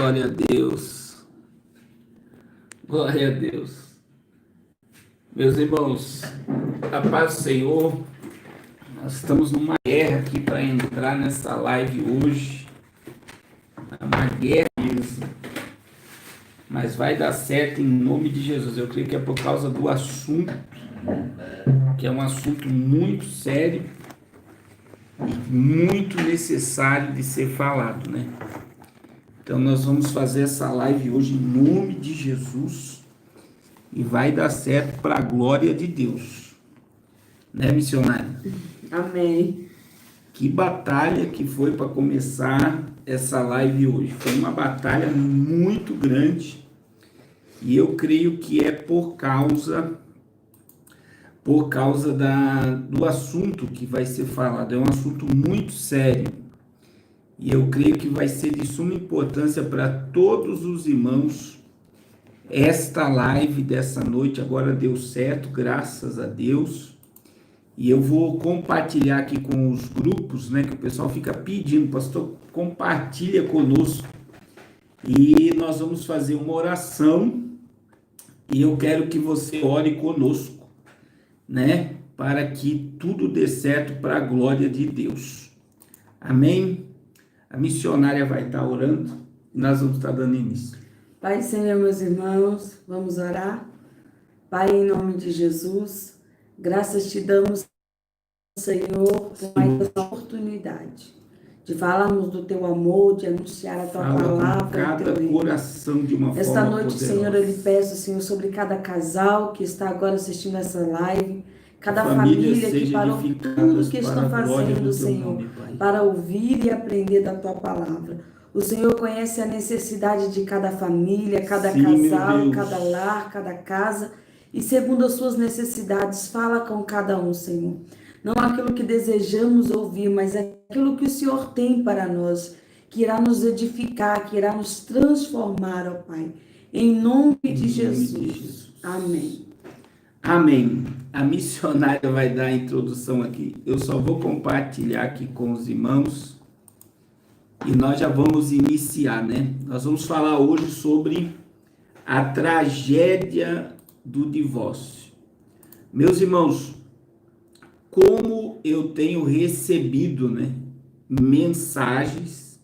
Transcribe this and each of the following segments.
Glória a Deus. Glória a Deus. Meus irmãos, a paz do Senhor. Nós estamos numa guerra aqui para entrar nessa live hoje. É uma guerra mesmo. Mas vai dar certo em nome de Jesus. Eu creio que é por causa do assunto, que é um assunto muito sério e muito necessário de ser falado, né? Então nós vamos fazer essa live hoje em nome de Jesus e vai dar certo para a glória de Deus. Né, missionária? Amém. Que batalha que foi para começar essa live hoje. Foi uma batalha muito grande e eu creio que é por causa do assunto que vai ser falado. É um assunto muito sério e eu creio que vai ser de suma importância para todos os irmãos. Esta live dessa noite agora deu certo, graças a Deus. E eu vou compartilhar aqui com os grupos, né, que o pessoal fica pedindo, pastor, compartilha conosco. E nós vamos fazer uma oração e eu quero que você ore conosco, né, para que tudo dê certo para a glória de Deus. Amém? A missionária vai estar orando e nós vamos estar dando início. Pai, Senhor, meus irmãos, vamos orar. Pai, em nome de Jesus, graças te damos, Senhor, por mais essa oportunidade de falarmos do teu amor, de anunciar a tua palavra. Cada coração de uma esta forma noite, poderosa. Senhor, eu lhe peço, Senhor, sobre cada casal que está agora assistindo essa live, cada família família que parou tudo que estão fazendo, Senhor, nome, para ouvir e aprender da tua palavra. O Senhor conhece a necessidade de cada família, cada casal, cada lar, cada casa. E segundo as suas necessidades, fala com cada um, Senhor. Não aquilo que desejamos ouvir, mas aquilo que o Senhor tem para nós, que irá nos edificar, que irá nos transformar, ó Pai. Em nome de Jesus. Amém. Amém. A missionária vai dar a introdução aqui. Eu só vou compartilhar aqui com os irmãos e nós já vamos iniciar, né? Nós vamos falar hoje sobre a tragédia do divórcio. Meus irmãos, como eu tenho recebido, né, mensagens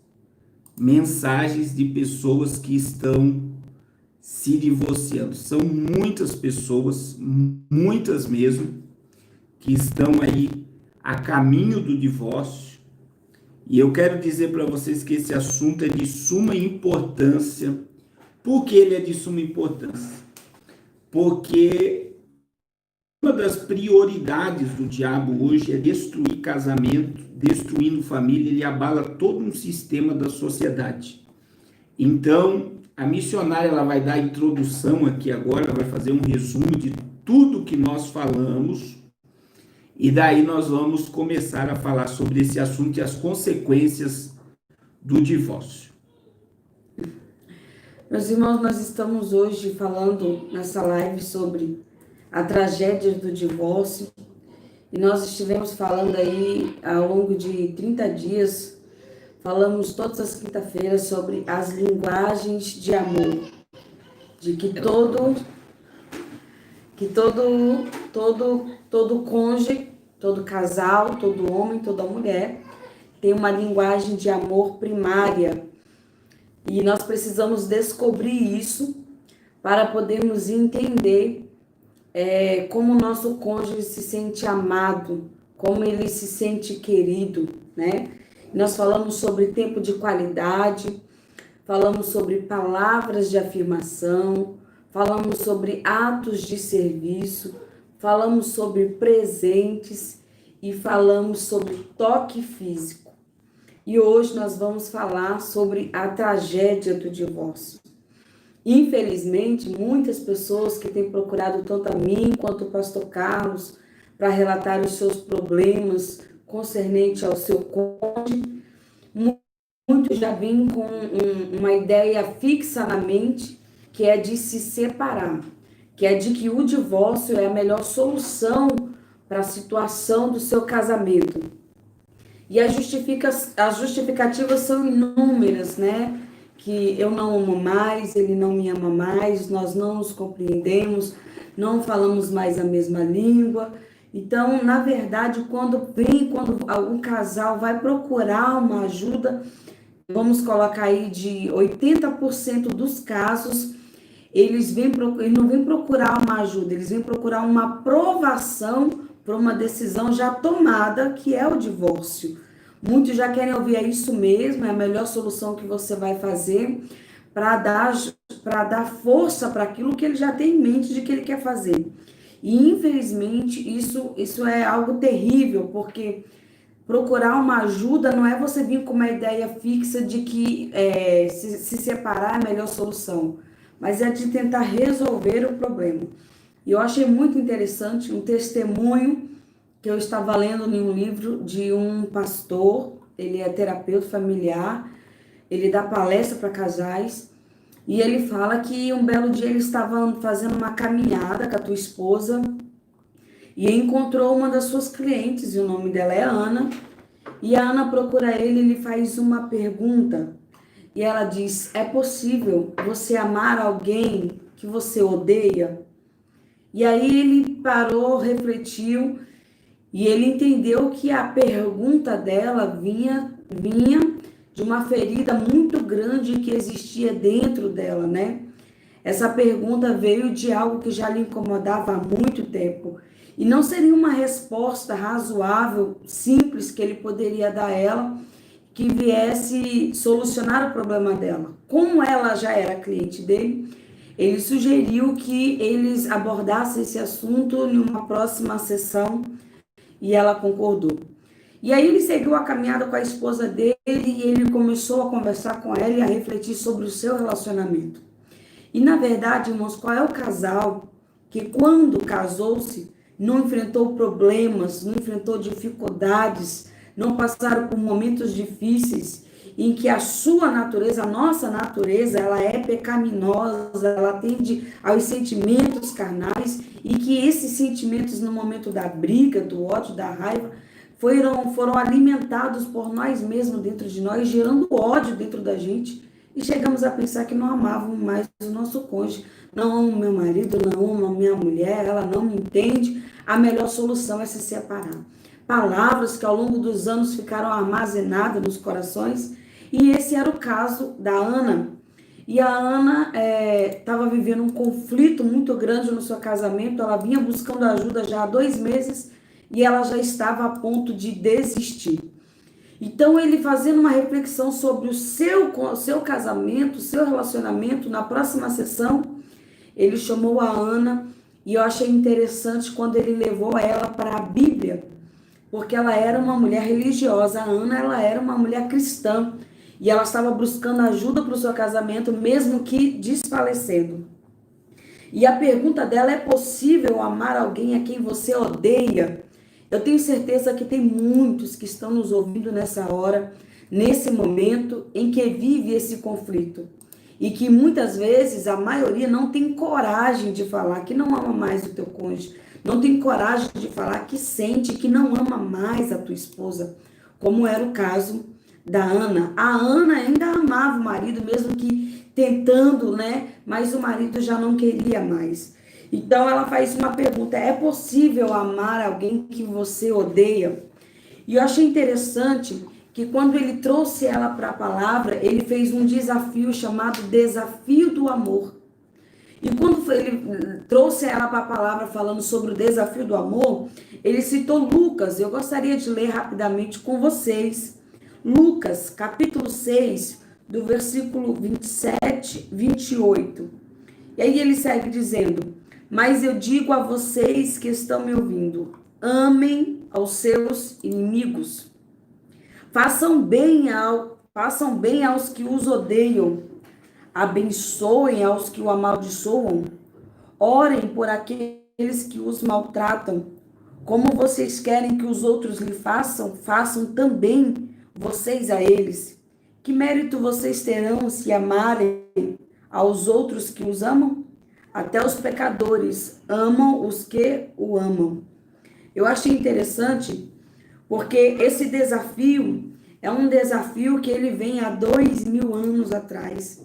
de pessoas que estão se divorciando. São muitas pessoas, muitas mesmo, que estão aí a caminho do divórcio. E eu quero dizer para vocês que esse assunto é de suma importância. Por que ele é de suma importância? Porque uma das prioridades do diabo hoje é destruir casamento, destruindo família, ele abala todo um sistema da sociedade. Então, a missionária ela vai dar a introdução aqui agora, vai fazer um resumo de tudo que nós falamos, e daí nós vamos começar a falar sobre esse assunto e as consequências do divórcio. Meus irmãos, nós estamos hoje falando nessa live sobre a tragédia do divórcio, e nós estivemos falando aí ao longo de 30 dias, falamos todas as quinta-feiras sobre as linguagens de amor, de que todo cônjuge, todo casal, todo homem, toda mulher tem uma linguagem de amor primária, e nós precisamos descobrir isso para podermos entender como o nosso cônjuge se sente amado, como ele se sente querido, né? Nós falamos sobre tempo de qualidade, falamos sobre palavras de afirmação, falamos sobre atos de serviço, falamos sobre presentes e falamos sobre toque físico. E hoje nós vamos falar sobre a tragédia do divórcio. Infelizmente, muitas pessoas que têm procurado tanto a mim quanto o pastor Carlos para relatar os seus problemas concernente ao seu cônjuge, muitos já vêm com uma ideia fixa na mente, que é de se separar, que é de que o divórcio é a melhor solução para a situação do seu casamento. E as justificativas são inúmeras, né? que eu não amo mais, ele não me ama mais, nós não nos compreendemos, não falamos mais a mesma língua. Então, na verdade, quando algum casal vai procurar uma ajuda, vamos colocar aí de 80% dos casos, eles não vêm procurar uma ajuda, eles vêm procurar uma aprovação por uma decisão já tomada, que é o divórcio. Muitos já querem ouvir, é isso mesmo, é a melhor solução que você vai fazer para dar força para aquilo que ele já tem em mente de que ele quer fazer. E, infelizmente, isso é algo terrível, porque procurar uma ajuda não é você vir com uma ideia fixa de que se separar é a melhor solução, mas é de tentar resolver o problema. E eu achei muito interessante um testemunho que eu estava lendo em um livro de um pastor, ele é terapeuta familiar, ele dá palestra para casais, e ele fala que um belo dia ele estava fazendo uma caminhada com a tua esposa e encontrou uma das suas clientes, e o nome dela é Ana, e a Ana procura ele faz uma pergunta, e ela diz: é possível você amar alguém que você odeia? E aí ele parou, refletiu, e ele entendeu que a pergunta dela vinha de uma ferida muito grande que existia dentro dela, né? Essa pergunta veio de algo que já lhe incomodava há muito tempo. E não seria uma resposta razoável, simples, que ele poderia dar a ela, que viesse solucionar o problema dela. Como ela já era cliente dele, ele sugeriu que eles abordassem esse assunto em uma próxima sessão, e ela concordou. E aí ele seguiu a caminhada com a esposa dele e ele começou a conversar com ela e a refletir sobre o seu relacionamento. E na verdade, irmãos, qual é o casal que quando casou-se não enfrentou problemas, não enfrentou dificuldades, não passaram por momentos difíceis em que a sua natureza, a nossa natureza, ela é pecaminosa, ela tende aos sentimentos carnais, e que esses sentimentos no momento da briga, do ódio, da raiva, foram alimentados por nós mesmos dentro de nós, gerando ódio dentro da gente, e chegamos a pensar que não amávamos mais o nosso cônjuge. Não amo meu marido, não amo a minha mulher, ela não me entende, a melhor solução é se separar. Palavras que ao longo dos anos ficaram armazenadas nos corações, e esse era o caso da Ana. E a Ana estava vivendo um conflito muito grande no seu casamento, ela vinha buscando ajuda já há 2 meses, e ela já estava a ponto de desistir. Então, ele fazendo uma reflexão sobre o seu casamento, o seu relacionamento, na próxima sessão, ele chamou a Ana, e eu achei interessante quando ele levou ela para a Bíblia, porque ela era uma mulher religiosa, a Ana ela era uma mulher cristã, e ela estava buscando ajuda para o seu casamento, mesmo que desfalecendo. E a pergunta dela: é possível amar alguém a quem você odeia? Eu tenho certeza que tem muitos que estão nos ouvindo nessa hora, nesse momento em que vive esse conflito. E que muitas vezes a maioria não tem coragem de falar que não ama mais o teu cônjuge, não tem coragem de falar que sente que não ama mais a tua esposa, como era o caso da Ana. A Ana ainda amava o marido, mesmo que tentando, né? Mas o marido já não queria mais. Então ela faz uma pergunta: é possível amar alguém que você odeia? E eu achei interessante que quando ele trouxe ela para a palavra, ele fez um desafio chamado Desafio do Amor. E quando ele trouxe ela para a palavra falando sobre o desafio do amor, ele citou Lucas. Eu gostaria de ler rapidamente com vocês. Lucas, capítulo 6, do versículo 27, 28. E aí ele segue dizendo: mas eu digo a vocês que estão me ouvindo, amem aos seus inimigos. Façam bem aos que os odeiam. Abençoem aos que o amaldiçoam. Orem por aqueles que os maltratam. Como vocês querem que os outros lhe façam, façam também vocês a eles. Que mérito vocês terão se amarem aos outros que os amam? Até os pecadores amam os que o amam. Eu achei interessante porque esse desafio É um desafio que ele vem há 2000 anos atrás.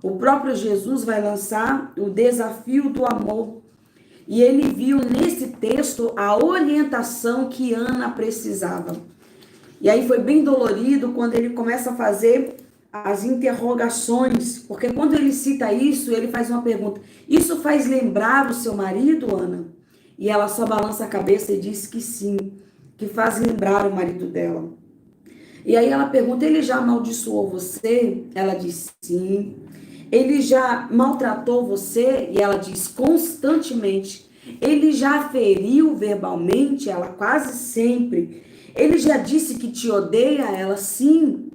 O próprio Jesus vai lançar o desafio do amor. E ele viu nesse texto a orientação que Ana precisava. E aí foi bem dolorido quando ele começa a fazer as interrogações, porque quando ele cita isso, ele faz uma pergunta: isso faz lembrar o seu marido, Ana? E ela só balança a cabeça e diz que sim, que faz lembrar o marido dela. E aí ela pergunta: ele já amaldiçoou você? Ela diz sim. Ele já maltratou você? E ela diz constantemente. Ele já feriu verbalmente? Ela quase sempre. Ele já disse que te odeia? Ela sim.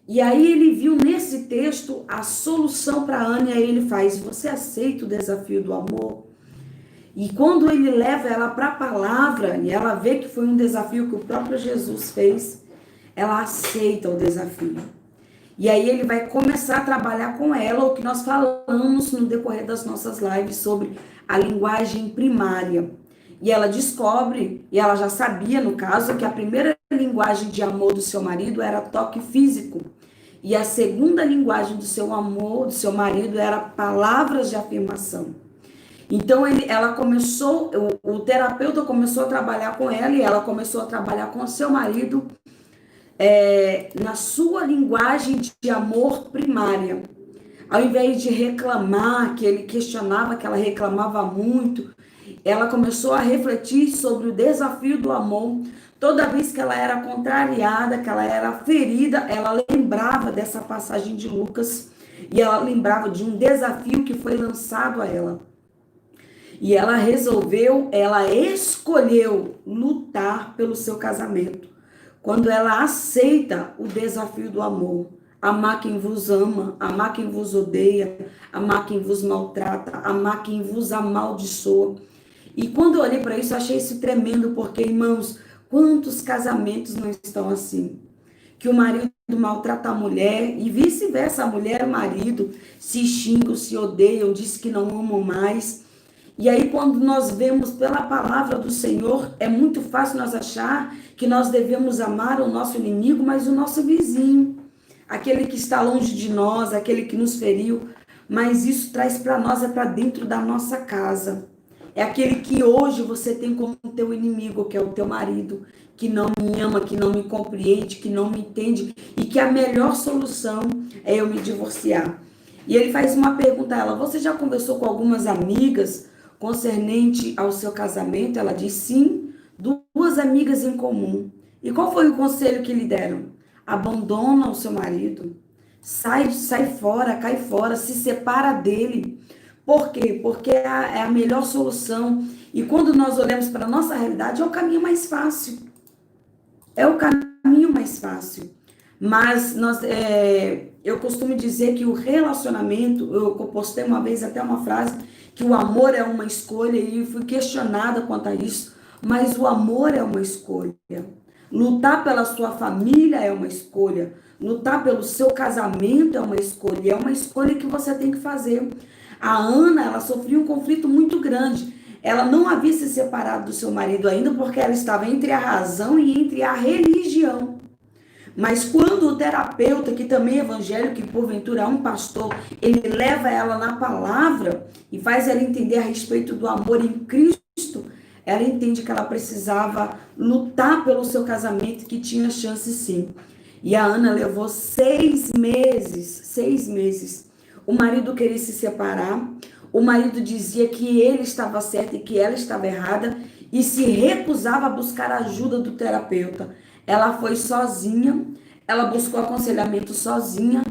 E aí ele viu nesse texto a solução para Ana, e aí ele faz: você aceita o desafio do amor? E quando ele leva ela para a palavra, e ela vê que foi um desafio que o próprio Jesus fez, ela aceita o desafio. E aí ele vai começar a trabalhar com ela o que nós falamos no decorrer das nossas lives sobre a linguagem primária. E ela descobre, e ela já sabia no caso, que a primeira linguagem de amor do seu marido era toque físico. E a segunda linguagem do seu amor, do seu marido, era palavras de afirmação. Então ela começou, o terapeuta começou a trabalhar com ela, e ela começou a trabalhar com o seu marido na sua linguagem de amor primária. Ao invés de reclamar, que ele questionava, que ela reclamava muito, ela começou a refletir sobre o desafio do amor. Toda vez que ela era contrariada, que ela era ferida, ela lembrava dessa passagem de Lucas, e ela lembrava de um desafio que foi lançado a ela. E ela escolheu lutar pelo seu casamento. Quando ela aceita o desafio do amor, amar quem vos ama, amar quem vos odeia, amar quem vos maltrata, amar quem vos amaldiçoa. E quando eu olhei para isso, eu achei isso tremendo, porque, irmãos, quantos casamentos não estão assim? Que o marido maltrata a mulher e vice-versa, a mulher e o marido se xingam, se odeiam, diz que não amam mais. E aí, quando nós vemos pela palavra do Senhor, é muito fácil nós achar que nós devemos amar o nosso inimigo, mas o nosso vizinho, aquele que está longe de nós, aquele que nos feriu. Mas isso traz para nós, é para dentro da nossa casa. É aquele que hoje você tem como teu inimigo, que é o teu marido, que não me ama, que não me compreende, que não me entende, e que a melhor solução é eu me divorciar. E ele faz uma pergunta a ela: você já conversou com algumas amigas concernente ao seu casamento? Ela diz sim, 2 amigas em comum. E qual foi o conselho que lhe deram? Abandona o seu marido, sai fora, cai fora, se separa dele. Por quê? Porque é a melhor solução. E quando nós olhamos para a nossa realidade, é o caminho mais fácil. É o caminho mais fácil. Mas eu costumo dizer que o relacionamento, eu postei uma vez até uma frase, que o amor é uma escolha, e fui questionada quanto a isso, mas o amor é uma escolha. Lutar pela sua família é uma escolha. Lutar pelo seu casamento é uma escolha que você tem que fazer. A Ana, ela sofreu um conflito muito grande. Ela não havia se separado do seu marido ainda, porque ela estava entre a razão e entre a religião. Mas quando o terapeuta, que também é evangélico, que porventura é um pastor, ele leva ela na palavra e faz ela entender a respeito do amor em Cristo, ela entende que ela precisava lutar pelo seu casamento, que tinha chance sim. E a Ana levou 6 meses. O marido queria se separar, o marido dizia que ele estava certo e que ela estava errada, e se recusava a buscar a ajuda do terapeuta. Ela foi sozinha, ela buscou aconselhamento sozinha,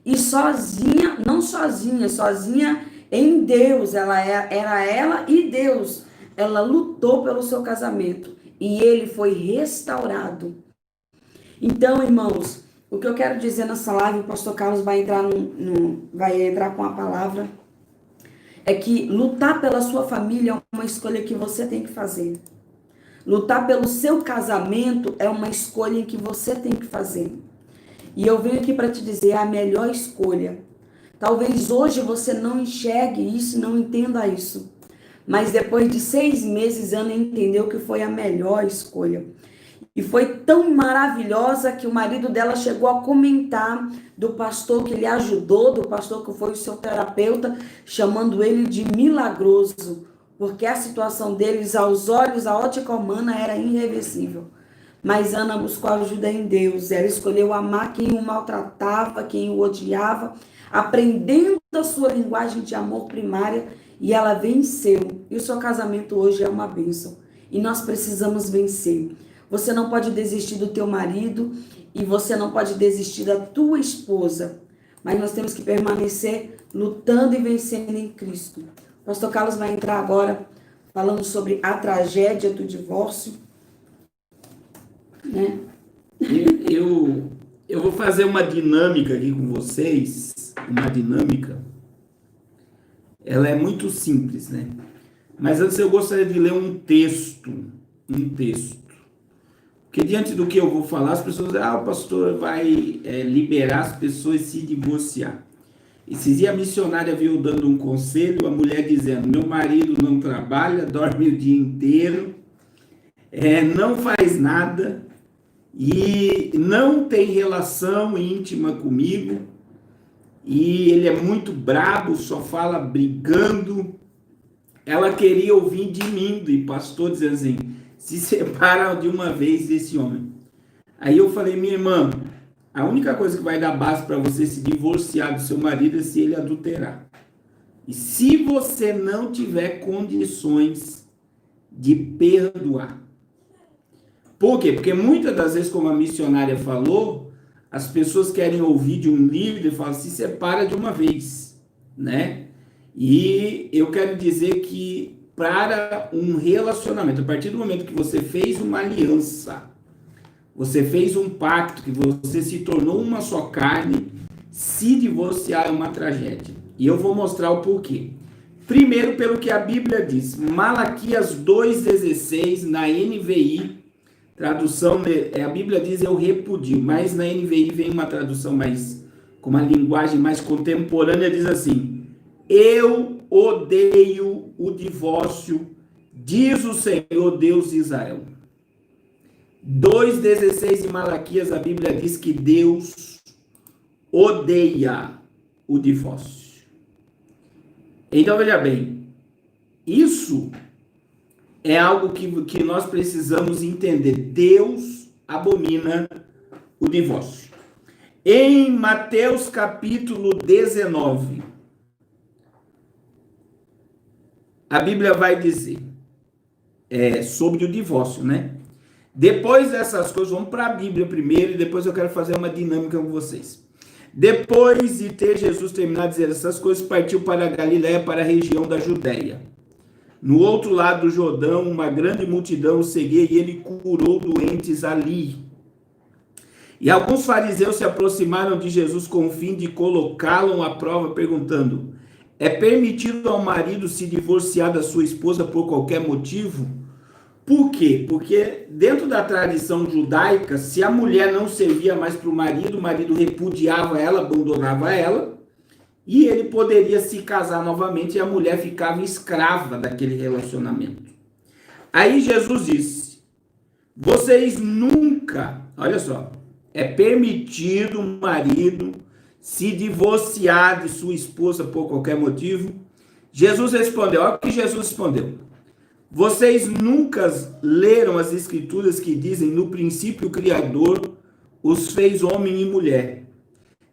e sozinha, não sozinha, sozinha em Deus, era ela e Deus. Ela lutou pelo seu casamento, e ele foi restaurado. Então, irmãos, o que eu quero dizer nessa live, o pastor Carlos vai entrar com a palavra, é que lutar pela sua família é uma escolha que você tem que fazer. Lutar pelo seu casamento é uma escolha que você tem que fazer. E eu venho aqui para te dizer, é a melhor escolha. Talvez hoje você não enxergue isso, não entenda isso. Mas depois de 6 meses, Ana entendeu que foi a melhor escolha. E foi tão maravilhosa que o marido dela chegou a comentar do pastor que ele ajudou, do pastor que foi o seu terapeuta, chamando ele de milagroso, porque a situação deles, aos olhos, a ótica humana era irreversível. Mas Ana buscou ajuda em Deus, ela escolheu amar quem o maltratava, quem o odiava, aprendendo a sua linguagem de amor primária, e ela venceu. E o seu casamento hoje é uma bênção. E nós precisamos vencer. Você não pode desistir do teu marido e você não pode desistir da tua esposa. Mas nós temos que permanecer lutando e vencendo em Cristo. O pastor Carlos vai entrar agora falando sobre a tragédia do divórcio. Né? Eu vou fazer uma dinâmica aqui com vocês. Uma dinâmica. Ela é muito simples, né? Mas antes eu gostaria de ler um texto. Porque diante do que eu vou falar, as pessoas dizem, o pastor vai liberar as pessoas se divorciar. Esses dias a missionária veio dando um conselho, a mulher dizendo, meu marido não trabalha, dorme o dia inteiro, não faz nada e não tem relação íntima comigo e ele é muito brabo, só fala brigando. Ela queria ouvir de mim, do pastor, dizendo assim, se separa de uma vez desse homem. Aí eu falei, minha irmã, a única coisa que vai dar base para você se divorciar do seu marido é se ele adulterar. E se você não tiver condições de perdoar. Por quê? Porque muitas das vezes, como a missionária falou, as pessoas querem ouvir de um líder e falam, se separa de uma vez, né? E eu quero dizer que para um relacionamento, a partir do momento que você fez uma aliança, você fez um pacto, que você se tornou uma só carne, se divorciar é uma tragédia. E eu vou mostrar o porquê. Primeiro, pelo que a Bíblia diz, Malaquias 2,16, na NVI, tradução, a Bíblia diz eu repudio, mas na NVI vem uma tradução mais, com uma linguagem mais contemporânea, diz assim, eu odeio o divórcio, diz o Senhor Deus de Israel. 2,16 de Malaquias, a Bíblia diz que Deus odeia o divórcio. Então, veja bem, isso é algo que nós precisamos entender. Deus abomina o divórcio. Em Mateus capítulo 19, a Bíblia vai dizer sobre o divórcio, né? Depois dessas coisas, vamos para a Bíblia primeiro e depois eu quero fazer uma dinâmica com vocês. Depois de ter Jesus terminado de dizer essas coisas, partiu para a Galiléia, para a região da Judéia. No outro lado do Jordão, uma grande multidão o seguia e ele curou doentes ali. E alguns fariseus se aproximaram de Jesus com o fim de colocá-lo à prova, perguntando, é permitido ao marido se divorciar da sua esposa por qualquer motivo? Por quê? Porque dentro da tradição judaica, se a mulher não servia mais para o marido repudiava ela, abandonava ela, e ele poderia se casar novamente e a mulher ficava escrava daquele relacionamento. Aí Jesus disse, vocês nunca, olha só, é permitido o marido se divorciar de sua esposa por qualquer motivo? Jesus respondeu, olha o que Jesus respondeu. Vocês nunca leram as escrituras que dizem, no princípio o Criador os fez homem e mulher.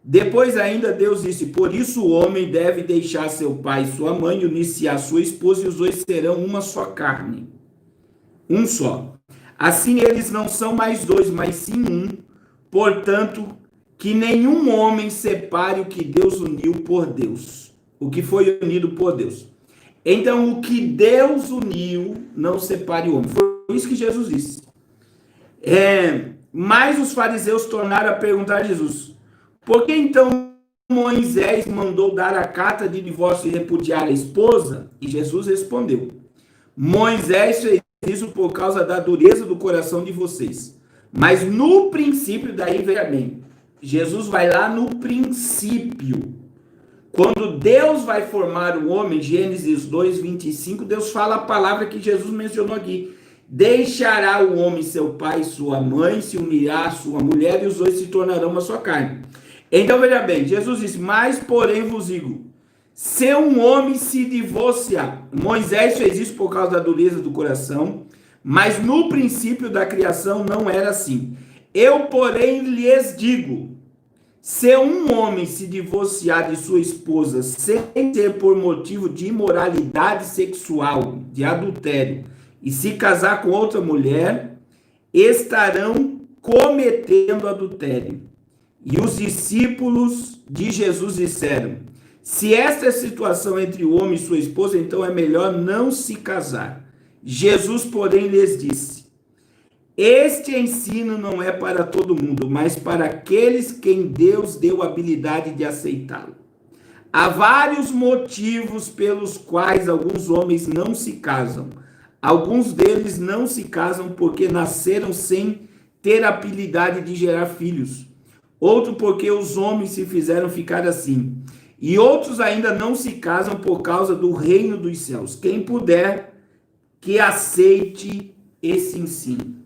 Depois ainda Deus disse, por isso o homem deve deixar seu pai e sua mãe, unir-se-á sua esposa e os dois serão uma só carne. Um só. Assim eles não são mais dois, mas sim um. Portanto, que nenhum homem separe o que Deus uniu por Deus. O que foi unido por Deus. Então, o que Deus uniu, não separe o homem. Foi isso que Jesus disse. Mas os fariseus tornaram a perguntar a Jesus, por que então Moisés mandou dar a carta de divórcio e repudiar a esposa? E Jesus respondeu, Moisés fez isso por causa da dureza do coração de vocês. Mas no princípio, daí veja bem, Jesus vai lá no princípio. Quando Deus vai formar o homem, Gênesis 2:25, Deus fala a palavra que Jesus mencionou aqui. Deixará o homem seu pai e sua mãe, se unirá à sua mulher, e os dois se tornarão uma só carne. Então veja bem, Jesus disse, mas porém vos digo, se um homem se divorciar, Moisés fez isso por causa da dureza do coração, mas no princípio da criação não era assim. Eu, porém, lhes digo, se um homem se divorciar de sua esposa sem ser por motivo de imoralidade sexual, de adultério, e se casar com outra mulher, estarão cometendo adultério. E os discípulos de Jesus disseram, se esta é a situação entre o homem e sua esposa, então é melhor não se casar. Jesus, porém, lhes disse, este ensino não é para todo mundo, mas para aqueles quem Deus deu habilidade de aceitá-lo. Há vários motivos pelos quais alguns homens não se casam. Alguns deles não se casam porque nasceram sem ter habilidade de gerar filhos. Outro porque os homens se fizeram ficar assim. E outros ainda não se casam por causa do reino dos céus. Quem puder, que aceite esse ensino.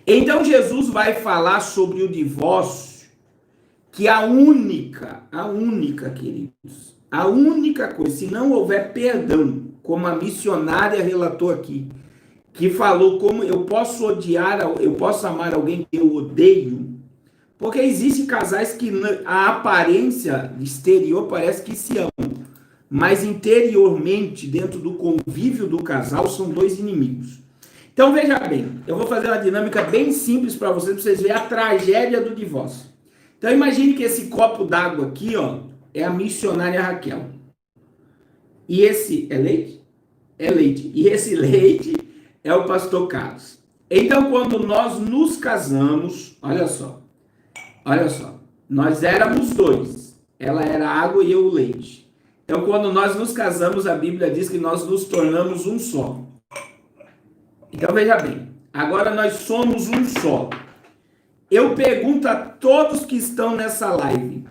Então Jesus vai falar sobre o divórcio, que a única, queridos, a única coisa, se não houver perdão, como a missionária relatou aqui, que falou como eu posso odiar, eu posso amar alguém que eu odeio, porque existem casais que a aparência exterior parece que se amam, mas interiormente, dentro do convívio do casal, são dois inimigos. Então veja bem, eu vou fazer uma dinâmica bem simples para vocês verem a tragédia do divórcio. Então imagine que esse copo d'água aqui, ó, é a missionária Raquel. E esse é leite? É leite. E esse leite é o pastor Carlos. Então quando nós nos casamos, olha só, nós éramos dois. Ela era a água e eu o leite. Então quando nós nos casamos, a Bíblia diz que nós nos tornamos um só. Então veja bem, agora nós somos um só. Eu pergunto a todos que estão nessa live,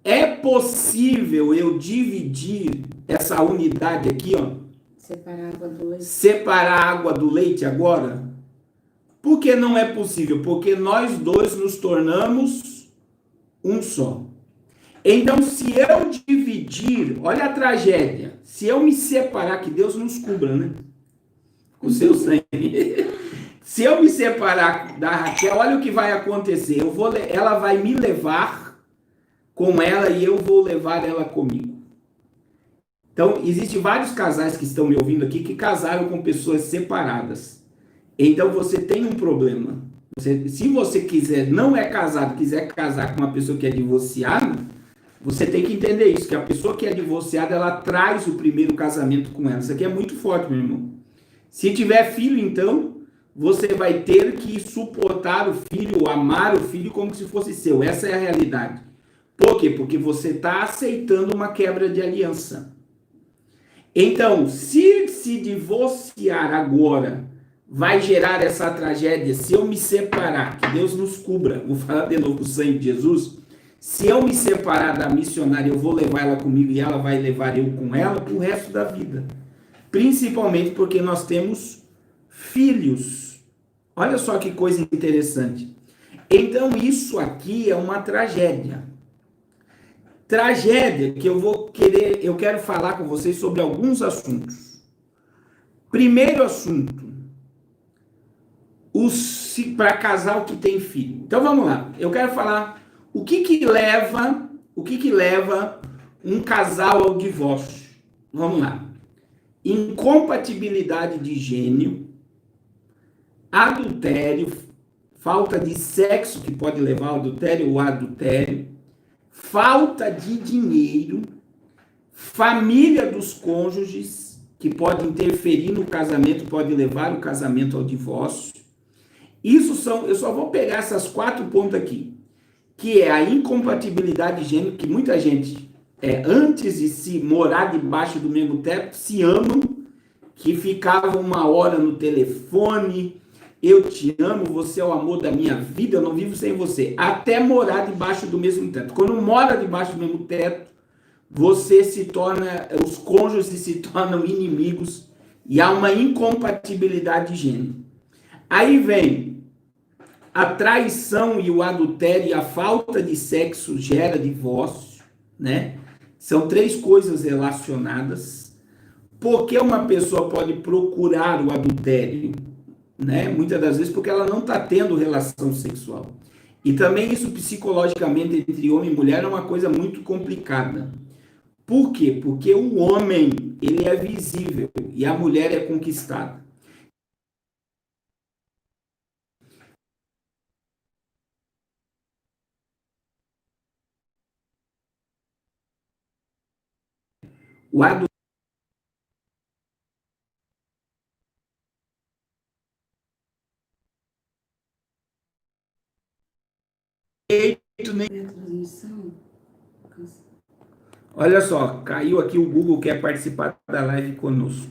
é possível eu dividir essa unidade aqui, ó? Separar a água do leite. Separar a água do leite agora? Por que não é possível? Porque nós dois nos tornamos um só. Então, se eu dividir, olha a tragédia, se eu me separar, que Deus nos cubra, né? Com o seu sangue. Se eu me separar da Raquel, olha o que vai acontecer. Ela vai me levar com ela e eu vou levar ela comigo. Então, existem vários casais que estão me ouvindo aqui que casaram com pessoas separadas. Então, você tem um problema. Se você quiser, não é casado, quiser casar com uma pessoa que é divorciada, você tem que entender isso, que a pessoa que é divorciada, ela traz o primeiro casamento com ela. Isso aqui é muito forte, meu irmão. Se tiver filho, então, você vai ter que suportar o filho, amar o filho como se fosse seu. Essa é a realidade. Por quê? Porque você está aceitando uma quebra de aliança. Então, se divorciar agora vai gerar essa tragédia, se eu me separar, que Deus nos cubra, vou falar de novo com o sangue de Jesus, se eu me separar da missionária, eu vou levar ela comigo e ela vai levar eu com ela pro resto da vida. Principalmente porque nós temos filhos. Olha só que coisa interessante. Então isso aqui é uma tragédia. Tragédia que eu quero falar com vocês sobre alguns assuntos. Primeiro assunto, para casal que tem filho. Então vamos lá. Eu quero falar o que leva um casal ao divórcio. Vamos lá. Incompatibilidade de gênio, adultério, falta de sexo que pode levar ao adultério ou adultério, falta de dinheiro, família dos cônjuges que pode interferir no casamento, pode levar o casamento ao divórcio. Eu só vou pegar essas 4 pontos aqui, que é a incompatibilidade de gênero, que muita gente antes de se morar debaixo do mesmo teto, se amam, que ficavam 1 hora no telefone, eu te amo, você é o amor da minha vida, eu não vivo sem você, até morar debaixo do mesmo teto. Quando mora debaixo do mesmo teto, os cônjuges se tornam inimigos e há uma incompatibilidade de gênero. Aí vem a traição e o adultério e a falta de sexo gera divórcio, né? São três coisas relacionadas. Por que uma pessoa pode procurar o adultério, né? Muitas das vezes porque ela não está tendo relação sexual. E também isso psicologicamente entre homem e mulher é uma coisa muito complicada. Por quê? Porque o homem, ele é visível e a mulher é conquistada. O adultério nem... Olha só, caiu aqui o Google, quer participar da live conosco.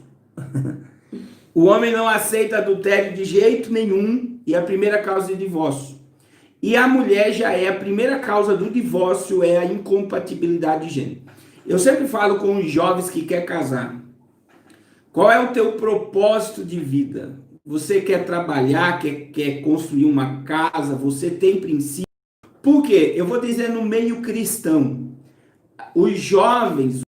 O homem não aceita adultério de jeito nenhum e é a primeira causa de divórcio. E a mulher já é a primeira causa do divórcio, é a incompatibilidade de gênero. Eu sempre falo com os jovens que querem casar. Qual é o teu propósito de vida? Você quer trabalhar, quer construir uma casa, você tem princípio? Por quê? Eu vou dizer no meio cristão. Os jovens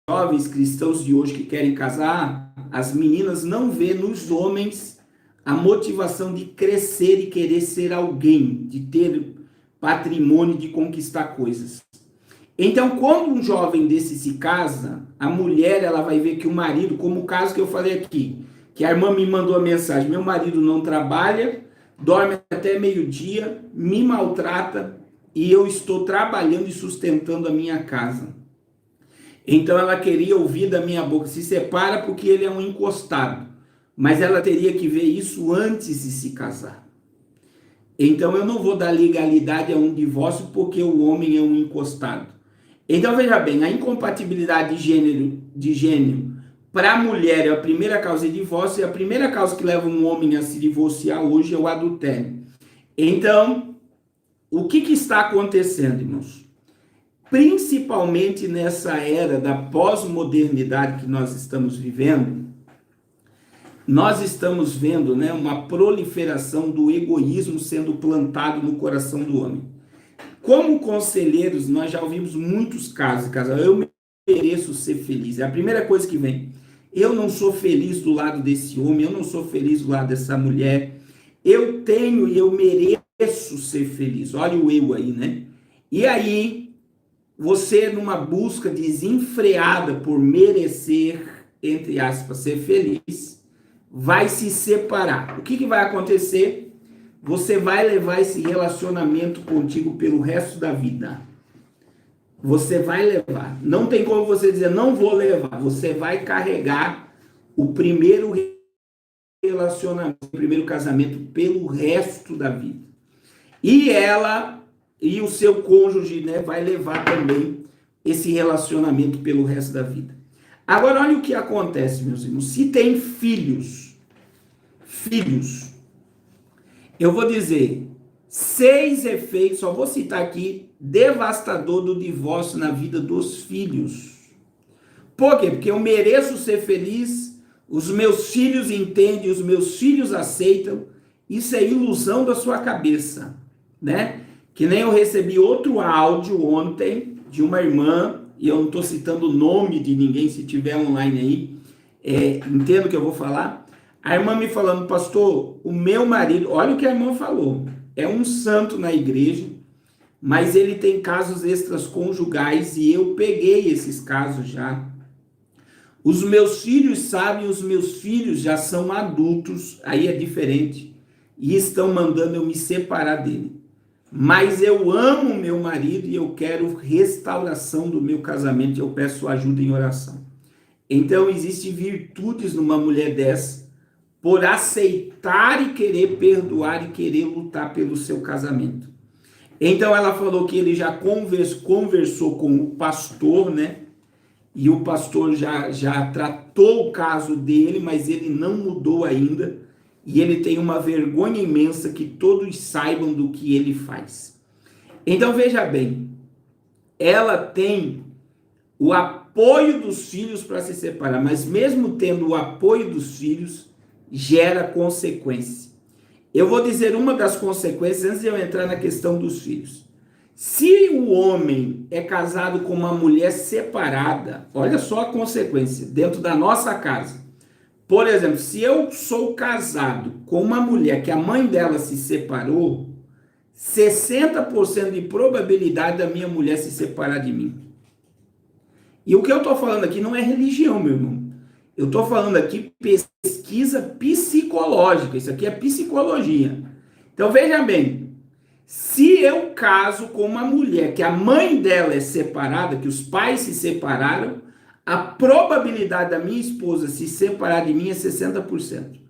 cristãos de hoje que querem casar, as meninas não vê nos homens a motivação de crescer e querer ser alguém, de ter patrimônio, de conquistar coisas. Então, quando um jovem desse se casa, a mulher ela vai ver que o marido, como o caso que eu falei aqui, que a irmã me mandou a mensagem, meu marido não trabalha, dorme até meio-dia, me maltrata e eu estou trabalhando e sustentando a minha casa. Então ela queria ouvir da minha boca, se separa porque ele é um encostado. Mas ela teria que ver isso antes de se casar. Então eu não vou dar legalidade a um divórcio porque o homem é um encostado. Então veja bem, a incompatibilidade de gênero para a mulher é a primeira causa de divórcio e a primeira causa que leva um homem a se divorciar hoje é o adultério. Então, o que está acontecendo, irmãos? Principalmente nessa era da pós-modernidade que nós estamos vivendo, nós estamos vendo, né, uma proliferação do egoísmo sendo plantado no coração do homem. Como conselheiros, nós já ouvimos muitos casos, eu mereço ser feliz. É a primeira coisa que vem. Eu não sou feliz do lado desse homem, eu não sou feliz do lado dessa mulher. Eu tenho e eu mereço ser feliz. Olha o eu aí, né? E aí, você numa busca desenfreada por merecer, entre aspas, ser feliz, vai se separar. O que vai acontecer? Você vai levar esse relacionamento contigo pelo resto da vida. Você vai levar. Não tem como você dizer, não vou levar. Você vai carregar o primeiro relacionamento, o primeiro casamento pelo resto da vida. E ela e o seu cônjuge, né, vai levar também esse relacionamento pelo resto da vida. Agora, olha o que acontece, meus irmãos. Se tem filhos, eu vou dizer 6 efeitos, só vou citar aqui, devastador do divórcio na vida dos filhos. Por quê? Porque eu mereço ser feliz, os meus filhos entendem, os meus filhos aceitam, isso é ilusão da sua cabeça, né? Que nem eu recebi outro áudio ontem de uma irmã, e eu não estou citando o nome de ninguém, se tiver online aí, entendo o que eu vou falar. A irmã me falando, pastor, o meu marido, olha o que a irmã falou, é um santo na igreja, mas ele tem casos extraconjugais e eu peguei esses casos já. Os meus filhos sabem, os meus filhos já são adultos, aí é diferente, e estão mandando eu me separar dele. Mas eu amo meu marido e eu quero restauração do meu casamento e eu peço ajuda em oração. Então, existem virtudes numa mulher dessa, por aceitar e querer perdoar e querer lutar pelo seu casamento. Então, ela falou que ele já conversou com o pastor, né? E o pastor já tratou o caso dele, mas ele não mudou ainda. E ele tem uma vergonha imensa que todos saibam do que ele faz. Então, veja bem, ela tem o apoio dos filhos para se separar, mas mesmo tendo o apoio dos filhos, gera consequência. Eu vou dizer uma das consequências antes de eu entrar na questão dos filhos. Se o homem é casado com uma mulher separada, olha só a consequência, dentro da nossa casa. Por exemplo, se eu sou casado com uma mulher que a mãe dela se separou, 60% de probabilidade da minha mulher se separar de mim. E o que eu estou falando aqui não é religião, meu irmão. Eu estou falando aqui pesquisa psicológica. Isso aqui é psicologia. Então veja bem, se eu caso com uma mulher que a mãe dela é separada, que os pais se separaram, a probabilidade da minha esposa se separar de mim é 60%.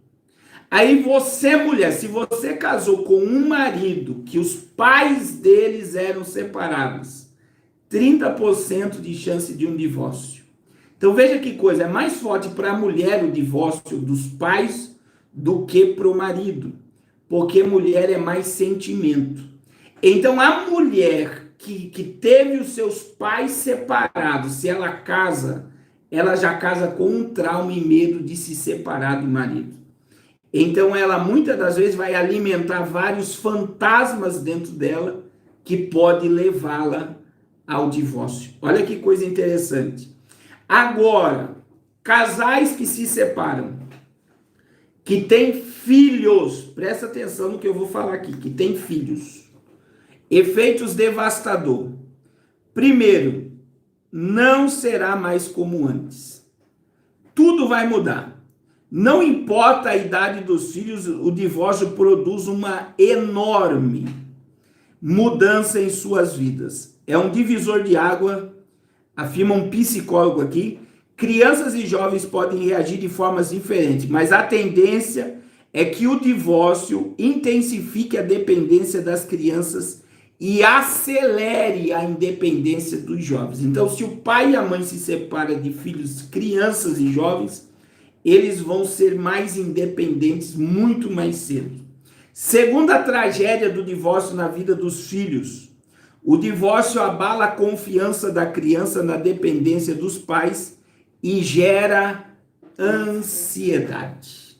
Aí você, mulher, se você casou com um marido que os pais deles eram separados, 30% de chance de um divórcio. Então veja que coisa, é mais forte para a mulher o divórcio dos pais do que para o marido, porque mulher é mais sentimento. Então a mulher que teve os seus pais separados, se ela casa, ela já casa com um trauma e medo de se separar do marido. Então ela muitas das vezes vai alimentar vários fantasmas dentro dela que pode levá-la ao divórcio. Olha que coisa interessante. Agora, casais que se separam, que têm filhos, presta atenção no que eu vou falar aqui, que têm filhos. Efeitos devastador. Primeiro, não será mais como antes. Tudo vai mudar. Não importa a idade dos filhos, o divórcio produz uma enorme mudança em suas vidas. É um divisor de água, afirma um psicólogo aqui. Crianças e jovens podem reagir de formas diferentes, mas a tendência é que o divórcio intensifique a dependência das crianças e acelere a independência dos jovens. Então, se o pai e a mãe se separam de filhos, crianças e jovens, eles vão ser mais independentes muito mais cedo. Segunda tragédia do divórcio na vida dos filhos. O divórcio abala a confiança da criança na dependência dos pais e gera ansiedade.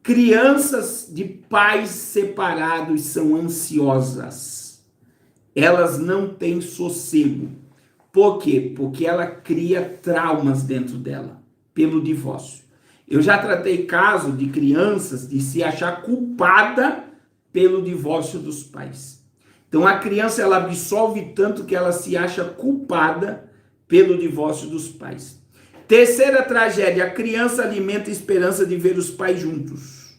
Crianças de pais separados são ansiosas. Elas não têm sossego. Por quê? Porque ela cria traumas dentro dela, pelo divórcio. Eu já tratei casos de crianças de se achar culpada pelo divórcio dos pais. Então a criança ela absorve tanto que ela se acha culpada pelo divórcio dos pais. Terceira tragédia, a criança alimenta a esperança de ver os pais juntos.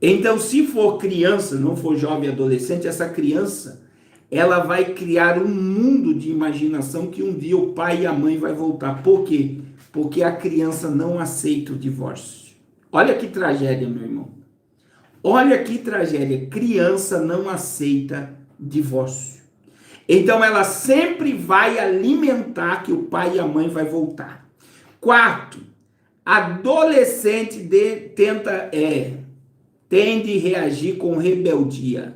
Então se for criança, não for jovem e adolescente, essa criança ela vai criar um mundo de imaginação que um dia o pai e a mãe vai voltar. Por quê? Porque a criança não aceita o divórcio. Olha que tragédia, meu irmão. Olha que tragédia. Criança não aceita divórcio. Então ela sempre vai alimentar que o pai e a mãe vai voltar. Quarto, adolescente tende a reagir com rebeldia.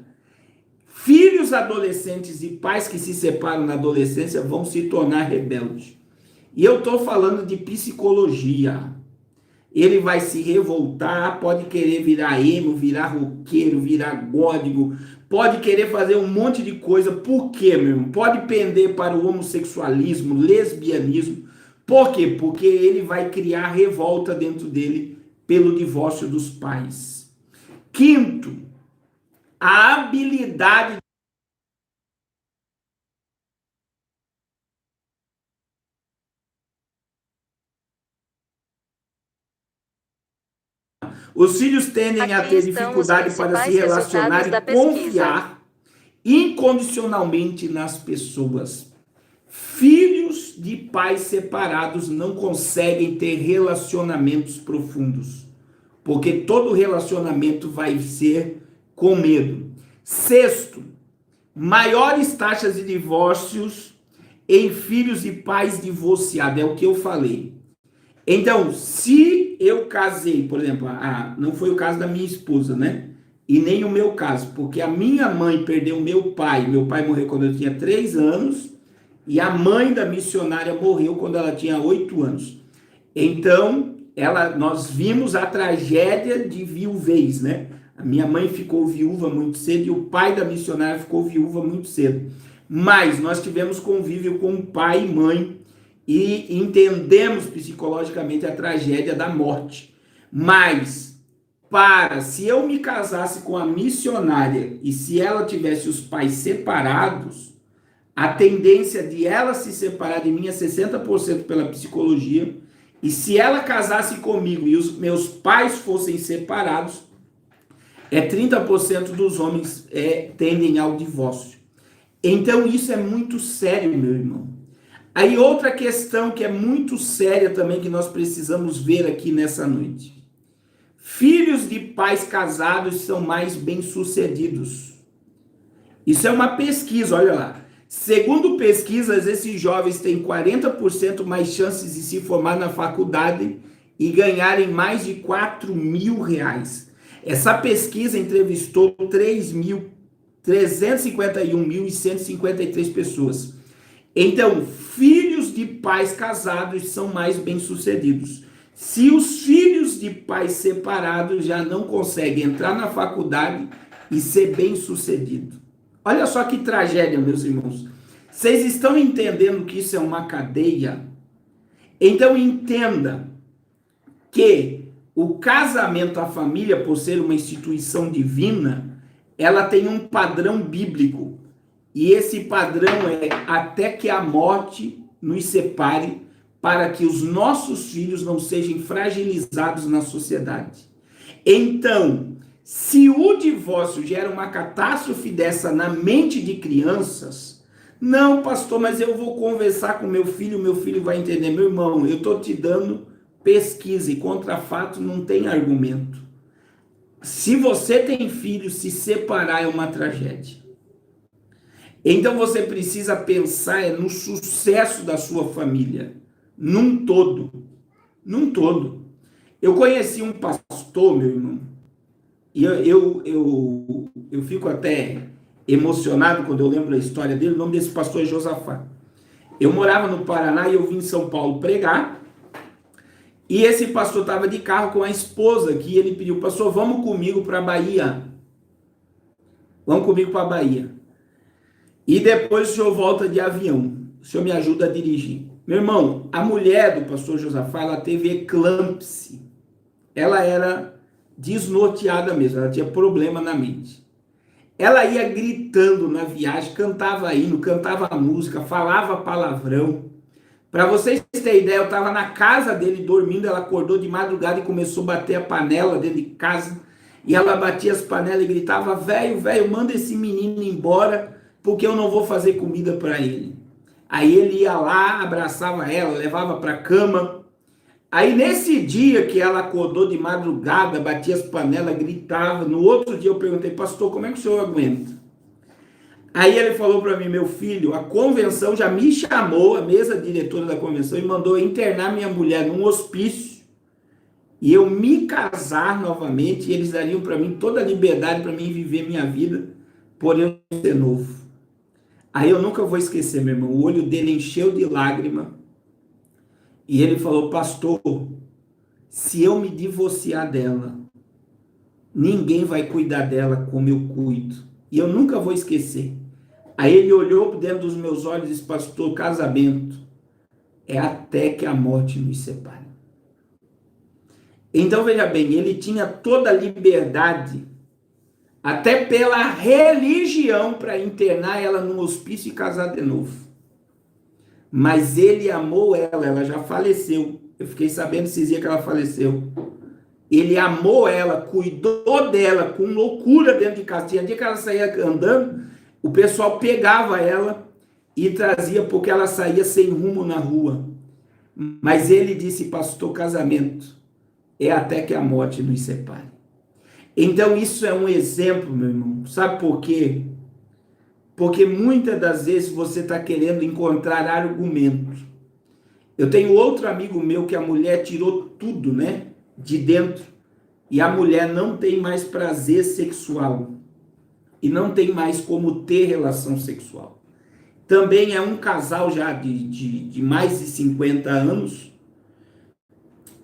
Filhos adolescentes e pais que se separam na adolescência vão se tornar rebeldes. E eu estou falando de psicologia. Ele vai se revoltar, pode querer virar emo, virar roqueiro, virar gótico, pode querer fazer um monte de coisa. Por quê, meu irmão? Pode pender para o homossexualismo, lesbianismo. Por quê? Porque ele vai criar revolta dentro dele pelo divórcio dos pais. Quinto, a habilidade os filhos tendem a ter dificuldade para se relacionar e confiar incondicionalmente nas pessoas. Filhos de pais separados não conseguem ter relacionamentos profundos, porque todo relacionamento vai ser com medo. Sexto, maiores taxas de divórcios em filhos e pais divorciados, é o que eu falei. Então, se eu casei, por exemplo, não foi o caso da minha esposa, né? E nem o meu caso, porque a minha mãe perdeu meu pai morreu quando eu tinha 3 anos, e a mãe da missionária morreu quando ela tinha 8 anos. Então, nós vimos a tragédia de viuvez, né? A minha mãe ficou viúva muito cedo e o pai da missionária ficou viúva muito cedo. Mas nós tivemos convívio com pai e mãe e entendemos psicologicamente a tragédia da morte. Mas, se eu me casasse com a missionária e se ela tivesse os pais separados, a tendência de ela se separar de mim é 60% pela psicologia, e se ela casasse comigo e os meus pais fossem separados, 30% dos homens tendem ao divórcio. Então isso é muito sério, meu irmão. Aí outra questão que é muito séria também, que nós precisamos ver aqui nessa noite. Filhos de pais casados são mais bem-sucedidos. Isso é uma pesquisa, olha lá. Segundo pesquisas, esses jovens têm 40% mais chances de se formar na faculdade e ganharem mais de R$ 4.000. Essa pesquisa entrevistou 351.153 pessoas. Então, filhos de pais casados são mais bem-sucedidos. Se os filhos de pais separados já não conseguem entrar na faculdade e ser bem-sucedido. Olha só que tragédia, meus irmãos. Vocês estão entendendo que isso é uma cadeia? Então entenda que o casamento, a família, por ser uma instituição divina, ela tem um padrão bíblico. E esse padrão é até que a morte nos separe, para que os nossos filhos não sejam fragilizados na sociedade. Então, se o divórcio gera uma catástrofe dessa na mente de crianças, não, pastor, mas eu vou conversar com meu filho vai entender. Meu irmão, eu estou te dando pesquisa e contra fato não tem argumento. Se você tem filho, se separar é uma tragédia. Então você precisa pensar no sucesso da sua família, num todo. Eu conheci um pastor, meu irmão, e eu fico até emocionado quando eu lembro a história dele. O nome desse pastor é Josafá. Eu morava no Paraná e eu vim em São Paulo pregar. E esse pastor estava de carro com a esposa que ele pediu: pastor, vamos comigo para a Bahia. Vamos comigo para a Bahia. E depois o senhor volta de avião. O senhor me ajuda a dirigir. Meu irmão, a mulher do pastor Josafá, ela teve eclâmpsia. Ela era desnorteada mesmo, ela tinha problema na mente. Ela ia gritando na viagem, cantava hino, cantava música, falava palavrão. Para vocês terem ideia, eu estava na casa dele dormindo, ela acordou de madrugada e começou a bater a panela dentro de casa. E ela batia as panelas e gritava: velho, manda esse menino embora, porque eu não vou fazer comida para ele. Aí ele ia lá, abraçava ela, levava para a cama. Aí nesse dia que ela acordou de madrugada, batia as panelas, gritava, no outro dia eu perguntei: pastor, como é que o senhor aguenta? Aí ele falou para mim: meu filho, a convenção já me chamou, a mesa diretora da convenção, e mandou internar minha mulher num hospício, e eu me casar novamente, e eles dariam para mim toda a liberdade para mim viver minha vida, por eu ser novo. Aí eu nunca vou esquecer, meu irmão, o olho dele encheu de lágrima, e ele falou: pastor, se eu me divorciar dela, ninguém vai cuidar dela como eu cuido. E eu nunca vou esquecer. Aí ele olhou dentro dos meus olhos e disse: pastor, casamento é até que a morte nos separe. Então veja bem, ele tinha toda a liberdade, até pela religião, para internar ela num hospício e casar de novo. Mas ele amou ela já faleceu. Eu fiquei sabendo esses dias que ela faleceu. Ele amou ela, cuidou dela com loucura dentro de casa. Tinha dia que ela saía andando, o pessoal pegava ela e trazia, porque ela saía sem rumo na rua. Mas ele disse: pastor, casamento é até que a morte nos separe. Então isso é um exemplo, meu irmão. Sabe por quê? Porque muitas das vezes você está querendo encontrar argumentos. Eu tenho outro amigo meu que a mulher tirou tudo, né, de dentro, e a mulher não tem mais prazer sexual e não tem mais como ter relação sexual. também é um casal já de mais de 50 anos,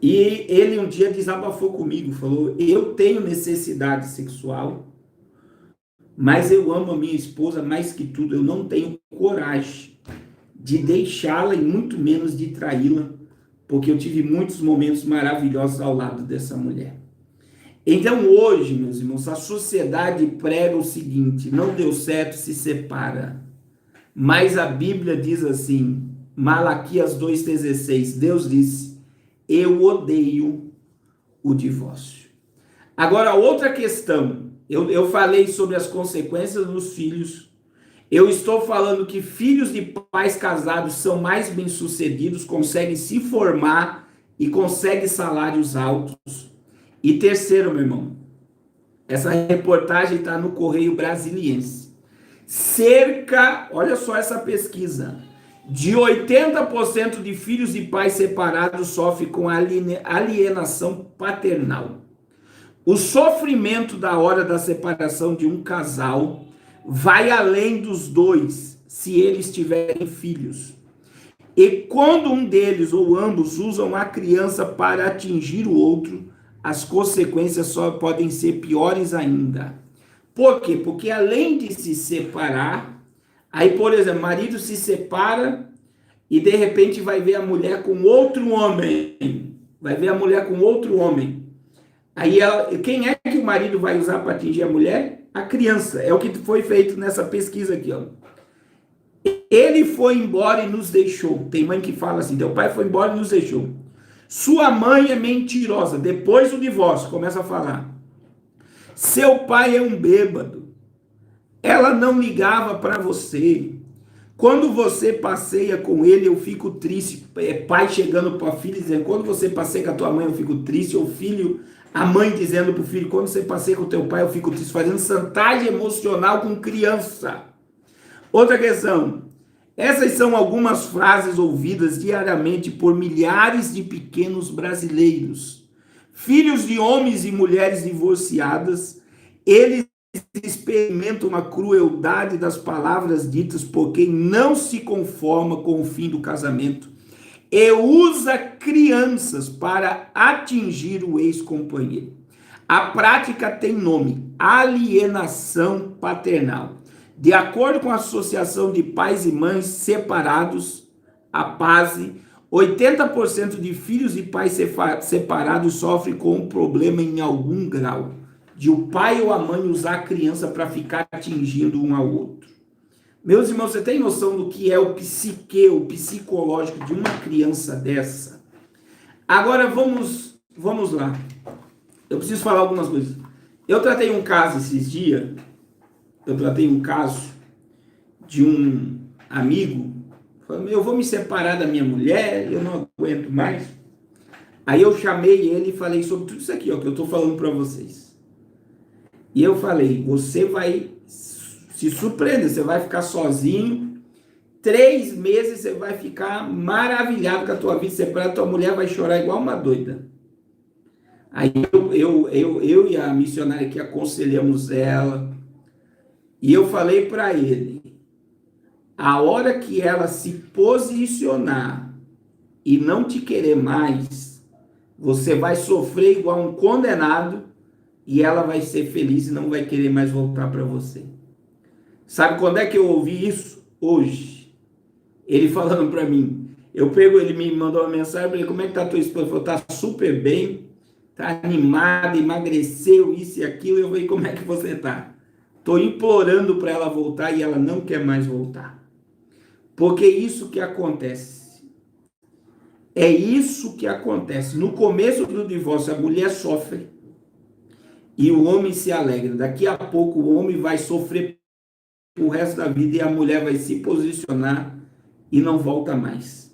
e ele um dia desabafou comigo, falou, eu tenho necessidade sexual, mas eu amo a minha esposa mais que tudo, eu não tenho coragem de deixá-la e muito menos de traí-la, porque eu tive muitos momentos maravilhosos ao lado dessa mulher. Então hoje, meus irmãos, a sociedade prega o seguinte, não deu certo, se separa. Mas a Bíblia diz assim, Malaquias 2,16, Deus disse, eu odeio o divórcio. Agora, outra questão, eu falei sobre as consequências dos filhos, eu estou falando que filhos de pais casados são mais bem-sucedidos, conseguem se formar e conseguem salários altos. E terceiro, meu irmão, essa reportagem está no Correio Brasiliense. Olha só essa pesquisa, de 80% de filhos de pais separados sofrem com alienação paternal. O sofrimento da hora da separação de um casal vai além dos dois, se eles tiverem filhos. E quando um deles ou ambos usam a criança para atingir o outro, as consequências só podem ser piores ainda. Por quê? Porque além de se separar, aí, por exemplo, o marido se separa e de repente vai ver a mulher com outro homem. Vai ver a mulher com outro homem. Aí, quem é que o marido vai usar para atingir a mulher? A criança. É o que foi feito nessa pesquisa aqui, ó. Ele foi embora e nos deixou. Tem mãe que fala assim, teu pai foi embora e nos deixou. Sua mãe é mentirosa. Depois do divórcio, começa a falar. Seu pai é um bêbado. Ela não ligava para você. Quando você passeia com ele, eu fico triste. Pai chegando para a filha dizendo, quando você passeia com a tua mãe, eu fico triste. Ou filho, a mãe dizendo para o filho, quando você passeia com o teu pai, eu fico triste. Fazendo chantagem emocional com criança. Outra questão. Essas são algumas frases ouvidas diariamente por milhares de pequenos brasileiros. Filhos de homens e mulheres divorciadas, eles experimentam uma crueldade das palavras ditas por quem não se conforma com o fim do casamento e usa crianças para atingir o ex-companheiro. A prática tem nome, alienação paternal. De acordo com a Associação de Pais e Mães Separados, a PASE, 80% de filhos e pais separados sofrem com um problema em algum grau, de o pai ou a mãe usar a criança para ficar atingindo um ao outro. Meus irmãos, você tem noção do que é o psicológico de uma criança dessa? Agora vamos lá. Eu preciso falar algumas coisas. Eu tratei um caso esses dias, de um amigo, falou, eu vou me separar da minha mulher, eu não aguento mais. Aí eu chamei ele e falei sobre tudo isso aqui, ó, que eu estou falando para vocês. E eu falei, você vai se surpreender, você vai ficar sozinho, 3 meses você vai ficar maravilhado com a tua vida separada, tua mulher vai chorar igual uma doida. Aí eu e a missionária que aconselhamos ela, e eu falei para ele, a hora que ela se posicionar e não te querer mais, você vai sofrer igual um condenado e ela vai ser feliz e não vai querer mais voltar para você. Sabe quando é que eu ouvi isso? Hoje. Ele falando para mim. Ele me mandou uma mensagem, falei, como é que tá a tua esposa? Ele falou, tá super bem, tá animada, emagreceu, isso e aquilo. Eu falei, como é que você tá? Tô implorando para ela voltar e ela não quer mais voltar. Porque é isso que acontece. É isso que acontece. No começo do divórcio, a mulher sofre e o homem se alegra. Daqui a pouco o homem vai sofrer o resto da vida e a mulher vai se posicionar e não volta mais.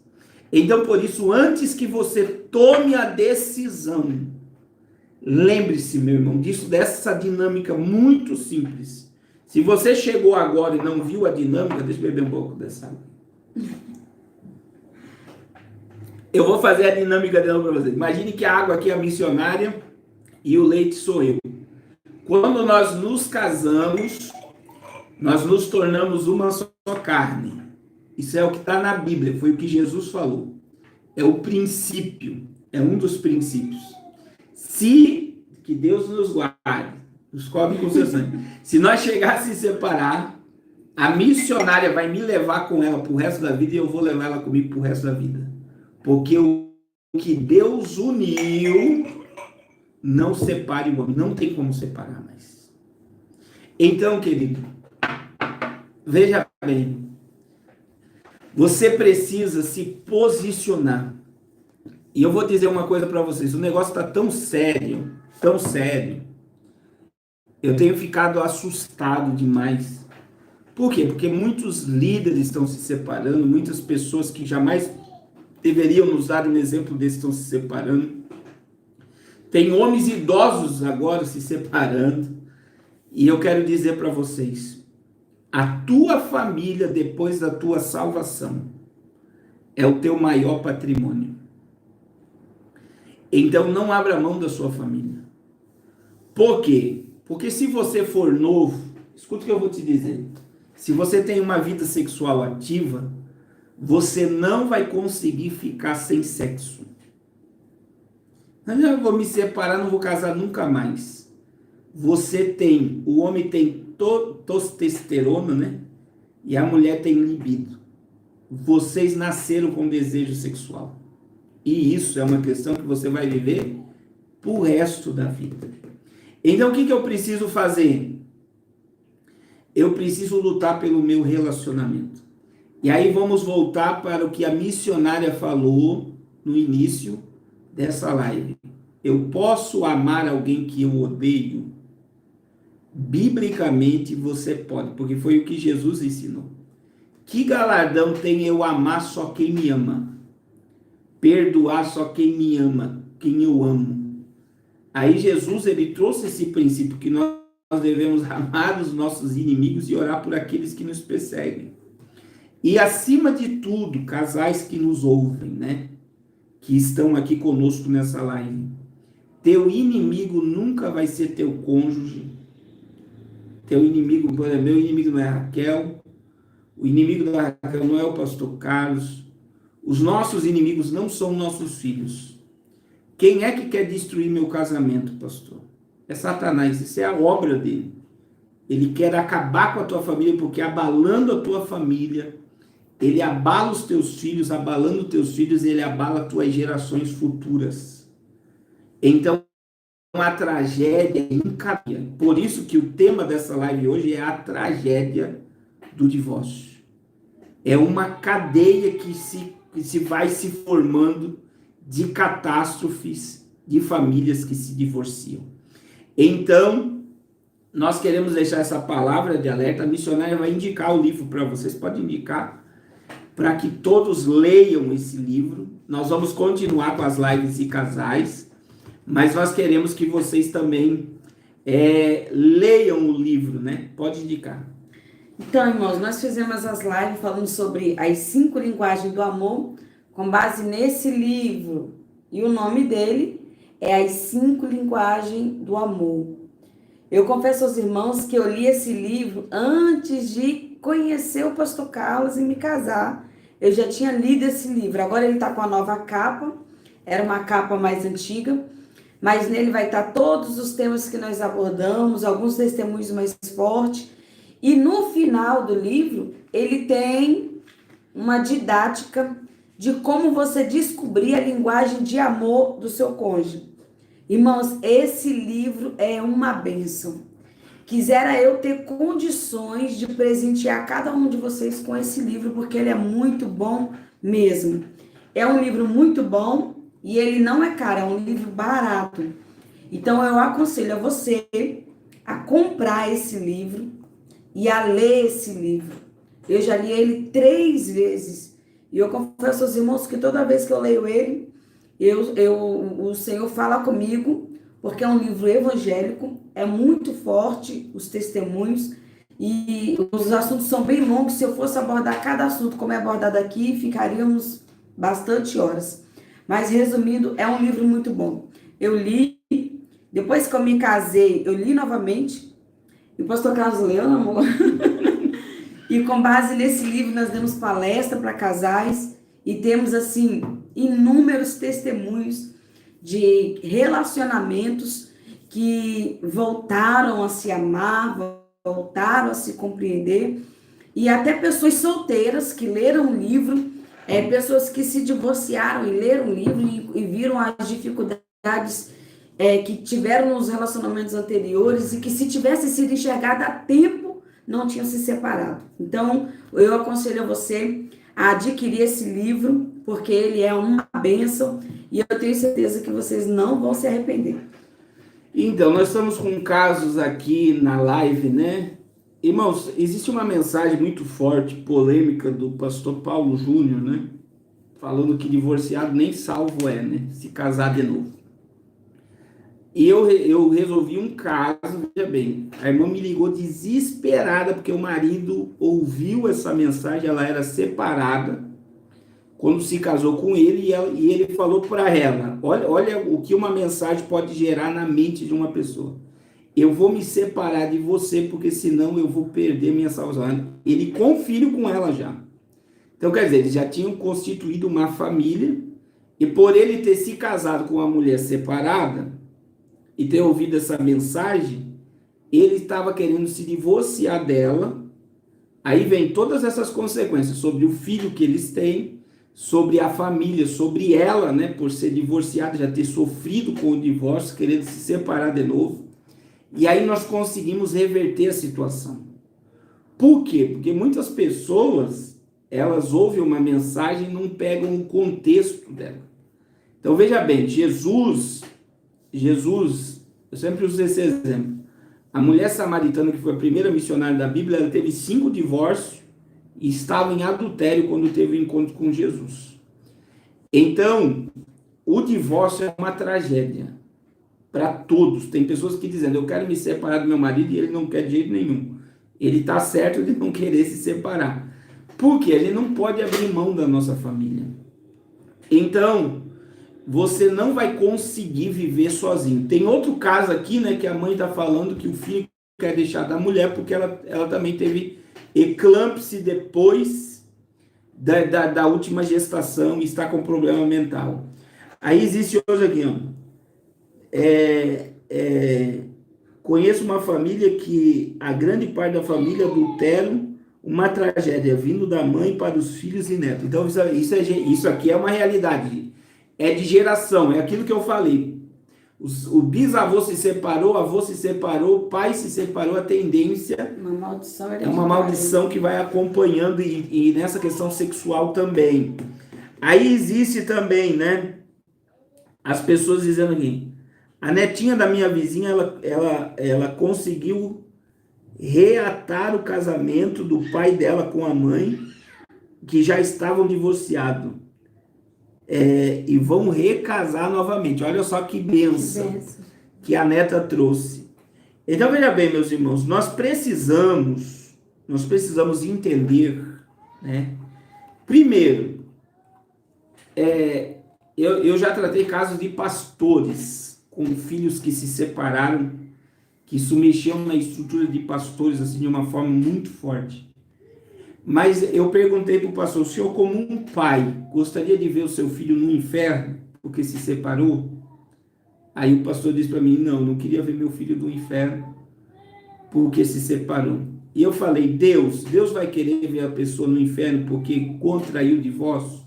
Então, por isso, antes que você tome a decisão, lembre-se, meu irmão, dessa dinâmica muito simples. Se você chegou agora e não viu a dinâmica, deixa eu beber um pouco dessa água. Eu vou fazer a dinâmica dela para vocês. Imagine que a água aqui é a missionária e o leite sou eu. Quando nós nos casamos, nós nos tornamos uma só carne. Isso é o que está na Bíblia, foi o que Jesus falou. É o princípio, é um dos princípios. Se, que Deus nos guarde, nos cobre com seu sangue. Se nós chegar a se separar, a missionária vai me levar com ela pro resto da vida e eu vou levar ela comigo pro resto da vida. Porque o que Deus uniu, não separe o homem. Não tem como separar mais. Então, querido, veja bem. Você precisa se posicionar. E eu vou dizer uma coisa para vocês. O negócio está tão sério, tão sério. Eu tenho ficado assustado demais. Por quê? Porque muitos líderes estão se separando, muitas pessoas que jamais deveriam nos dar um exemplo desse estão se separando. Tem homens idosos agora se separando. E eu quero dizer para vocês, a tua família, depois da tua salvação, é o teu maior patrimônio. Então não abra mão da sua família. Por quê? Porque se você for novo, escuta o que eu vou te dizer. Se você tem uma vida sexual ativa, você não vai conseguir ficar sem sexo. Eu vou me separar, não vou casar nunca mais. O homem tem testosterona, né? E a mulher tem libido. Vocês nasceram com desejo sexual. E isso é uma questão que você vai viver pro resto da vida. Então, o que eu preciso fazer? Eu preciso lutar pelo meu relacionamento. E aí vamos voltar para o que a missionária falou no início dessa live. Eu posso amar alguém que eu odeio? Biblicamente você pode, porque foi o que Jesus ensinou. Que galardão tem eu amar só quem me ama? Perdoar só quem me ama, quem eu amo. Aí Jesus, ele trouxe esse princípio que nós devemos amar os nossos inimigos e orar por aqueles que nos perseguem. E acima de tudo, casais que nos ouvem, né? Que estão aqui conosco nessa live. Teu inimigo nunca vai ser teu cônjuge. Teu inimigo, meu inimigo não é a Raquel. O inimigo da Raquel não é o pastor Carlos. Os nossos inimigos não são nossos filhos. Quem é que quer destruir meu casamento, pastor? É Satanás, isso é a obra dele. Ele quer acabar com a tua família, porque abalando a tua família, ele abala os teus filhos, abalando os teus filhos, ele abala as tuas gerações futuras. Então, a tragédia encadeia. Por isso que o tema dessa live hoje é a tragédia do divórcio. É uma cadeia que se vai se formando de catástrofes de famílias que se divorciam. Então, nós queremos deixar essa palavra de alerta. A missionária vai indicar o livro para vocês, pode indicar, para que todos leiam esse livro. Nós vamos continuar com as lives de casais, mas nós queremos que vocês também leiam o livro, né? Pode indicar. Então, irmãos, nós fizemos as lives falando sobre as 5 linguagens do amor, com base nesse livro. E o nome dele é As 5 Linguagens do Amor. Eu confesso aos irmãos que eu li esse livro antes de conhecer o pastor Carlos e me casar. Eu já tinha lido esse livro. Agora ele está com a nova capa. Era uma capa mais antiga. Mas nele vai estar todos os temas que nós abordamos, alguns testemunhos mais fortes. E no final do livro, ele tem uma didática de como você descobrir a linguagem de amor do seu cônjuge. Irmãos, esse livro é uma bênção. Quisera eu ter condições de presentear cada um de vocês com esse livro, porque ele é muito bom mesmo. É um livro muito bom e ele não é caro, é um livro barato. Então eu aconselho a você a comprar esse livro e a ler esse livro. Eu já li ele 3 vezes. E eu confesso aos irmãos que toda vez que eu leio ele, o Senhor fala comigo, porque é um livro evangélico, é muito forte os testemunhos, e os assuntos são bem longos. Se eu fosse abordar cada assunto como é abordado aqui, ficaríamos bastante horas. Mas, resumindo, é um livro muito bom. Eu li, depois que eu me casei, eu li novamente, e o pastor Carlos leu, amor. E com base nesse livro, nós demos palestra para casais e temos, assim, inúmeros testemunhos de relacionamentos que voltaram a se amar, voltaram a se compreender, e até pessoas solteiras que leram o livro, pessoas que se divorciaram e leram o livro e viram as dificuldades que tiveram nos relacionamentos anteriores e que, se tivesse sido enxergada a tempo, não tinham se separado. Então, eu aconselho a você a adquirir esse livro, porque ele é uma bênção e eu tenho certeza que vocês não vão se arrepender. Então, nós estamos com casos aqui na live, né? Irmãos, existe uma mensagem muito forte, polêmica, do pastor Paulo Júnior, né? Falando que divorciado nem salvo é, né? Se casar de novo. E eu resolvi um caso, veja bem, a irmã me ligou desesperada porque o marido ouviu essa mensagem, ela era separada quando se casou com ele, e ele falou para ela, olha o que uma mensagem pode gerar na mente de uma pessoa. Eu vou me separar de você, porque senão eu vou perder minha salvação. Ele com filho com ela já. Então, quer dizer, eles já tinham constituído uma família, e por ele ter se casado com uma mulher separada, e ter ouvido essa mensagem, ele estava querendo se divorciar dela. Aí vem todas essas consequências sobre o filho que eles têm, sobre a família, sobre ela, né, por ser divorciada, já ter sofrido com o divórcio, querendo se separar de novo. E aí nós conseguimos reverter a situação. Por quê? Porque muitas pessoas, elas ouvem uma mensagem e não pegam o contexto dela. Então veja bem, Jesus, eu sempre uso esse exemplo. A mulher samaritana, que foi a primeira missionária da Bíblia, ela teve 5 divórcios e estava em adultério quando teve o encontro com Jesus. Então, o divórcio é uma tragédia para todos. Tem pessoas que dizem, eu quero me separar do meu marido, e ele não quer de jeito nenhum. Ele está certo de não querer se separar. Porque ele não pode abrir mão da nossa família. Então, você não vai conseguir viver sozinho. Tem outro caso aqui, né, que a mãe está falando que o filho quer deixar da mulher porque ela também teve eclâmpsia depois da última gestação e está com problema mental. Aí existe outro aqui, ó. Conheço uma família que a grande parte da família adultera, uma tragédia vindo da mãe para os filhos e netos. Então isso aqui é uma realidade. É de geração, é aquilo que eu falei. O bisavô se separou, o avô se separou, o pai se separou, a tendência é uma maldição que vai acompanhando, e nessa questão sexual também. Aí existe também, né, as pessoas dizendo aqui, a netinha da minha vizinha, ela conseguiu reatar o casamento do pai dela com a mãe, que já estavam divorciados. E vão recasar novamente. Olha só que bênção que a neta trouxe. Então, veja bem, meus irmãos, nós precisamos entender, né? Primeiro, eu já tratei casos de pastores com filhos que se separaram, que isso mexeu na estrutura de pastores assim, de uma forma muito forte. Mas eu perguntei para o pastor, o senhor, como um pai, gostaria de ver o seu filho no inferno porque se separou? Aí o pastor disse para mim, não queria ver meu filho no inferno porque se separou. E eu falei, Deus vai querer ver a pessoa no inferno porque contraiu o divórcio?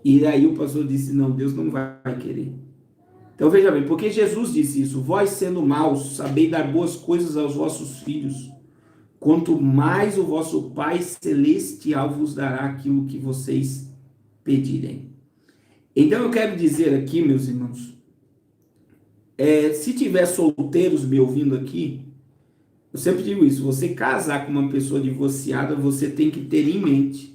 E aí o pastor disse, não, Deus não vai querer. Então veja bem, porque Jesus disse isso, vós sendo maus, sabei dar boas coisas aos vossos filhos, quanto mais o vosso Pai Celestial vos dará aquilo que vocês pedirem. Então eu quero dizer aqui, meus irmãos, se tiver solteiros me ouvindo aqui, eu sempre digo isso, você casar com uma pessoa divorciada, você tem que ter em mente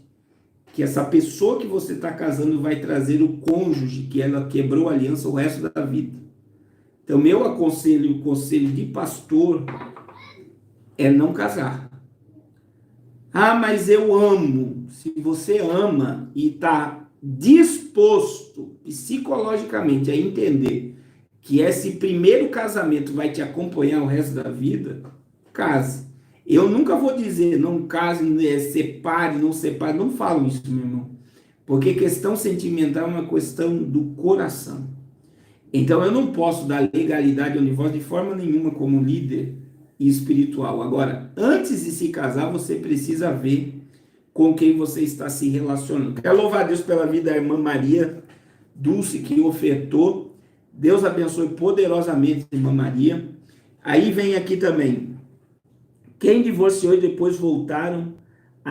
que essa pessoa que você está casando vai trazer o cônjuge que ela quebrou a aliança o resto da vida. Então meu aconselho, o conselho de pastor, é não casar. Ah, mas eu amo. Se você ama e está disposto psicologicamente a entender que esse primeiro casamento vai te acompanhar o resto da vida, case. Eu nunca vou dizer, não case, separe, não separe, não falo isso, meu irmão. Porque questão sentimental é uma questão do coração. Então eu não posso dar legalidade ao divórcio de forma nenhuma como líder espiritual. Agora, antes de se casar, você precisa ver com quem você está se relacionando. Quero louvar a Deus pela vida da irmã Maria Dulce, que ofertou. Deus abençoe poderosamente a irmã Maria. Aí vem aqui também, quem divorciou e depois voltaram,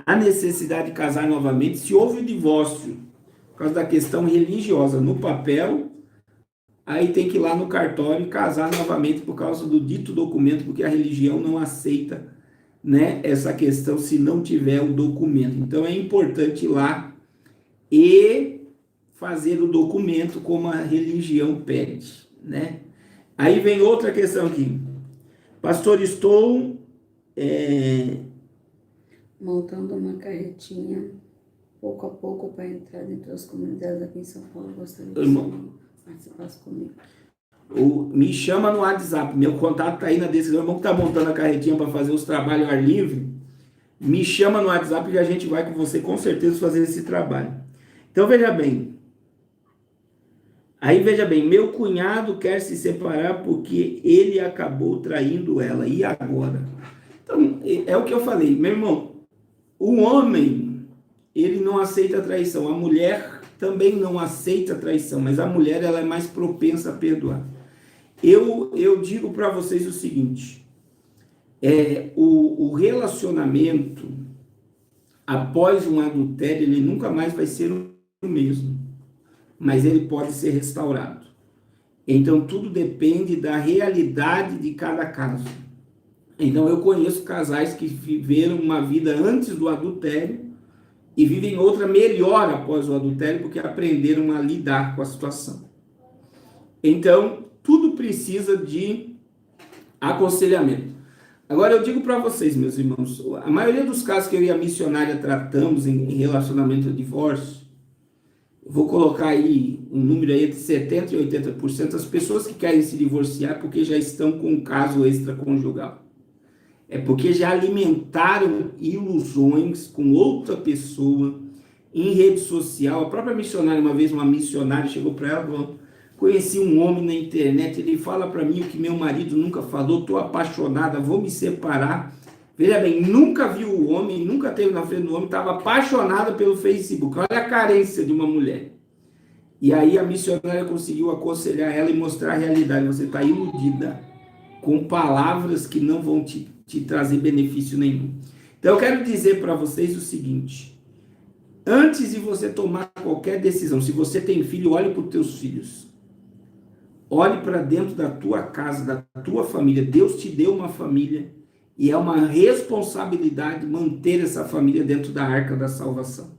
a necessidade de casar novamente, se houve o divórcio por causa da questão religiosa no papel, aí tem que ir lá no cartório e casar novamente por causa do dito documento, porque a religião não aceita, né, essa questão se não tiver o documento. Então é importante ir lá e fazer o documento como a religião pede, né? Aí vem outra questão aqui. Pastor, estou montando uma carretinha pouco a pouco para entrar dentro das comunidades aqui em São Paulo. Gostaria que você participasse comigo. Me chama no WhatsApp, meu contato está aí na descrição. O irmão que está montando a carretinha para fazer os trabalhos ao ar livre, me chama no WhatsApp que a gente vai com você com certeza fazer esse trabalho. Então veja bem, meu cunhado quer se separar porque ele acabou traindo ela, e agora? Então, é o que eu falei, meu irmão, o homem, ele não aceita a traição, a mulher também não aceita a traição, mas a mulher, ela é mais propensa a perdoar. Eu digo para vocês o seguinte, o relacionamento, após um adultério, ele nunca mais vai ser o mesmo, mas ele pode ser restaurado. Então, tudo depende da realidade de cada caso. Então, eu conheço casais que viveram uma vida antes do adultério e vivem outra melhor após o adultério, porque aprenderam a lidar com a situação. Então, tudo precisa de aconselhamento. Agora, eu digo para vocês, meus irmãos, a maioria dos casos que eu e a missionária tratamos em relacionamento de divórcio, vou colocar aí um número aí entre 70% e 80%, as pessoas que querem se divorciar porque já estão com um caso extraconjugal. É porque já alimentaram ilusões com outra pessoa em rede social. A própria missionária, uma vez uma missionária chegou para ela e falou, conheci um homem na internet, ele fala para mim o que meu marido nunca falou, estou apaixonada, vou me separar. Veja bem, nunca viu o homem, nunca esteve na frente do homem, estava apaixonada pelo Facebook. Olha a carência de uma mulher. E aí a missionária conseguiu aconselhar ela e mostrar a realidade. Você está iludida com palavras que não vão te trazer benefício nenhum. Então eu quero dizer para vocês o seguinte, antes de você tomar qualquer decisão, se você tem filho, olhe para os teus filhos. Olhe para dentro da tua casa, da tua família. Deus te deu uma família e é uma responsabilidade manter essa família dentro da arca da salvação.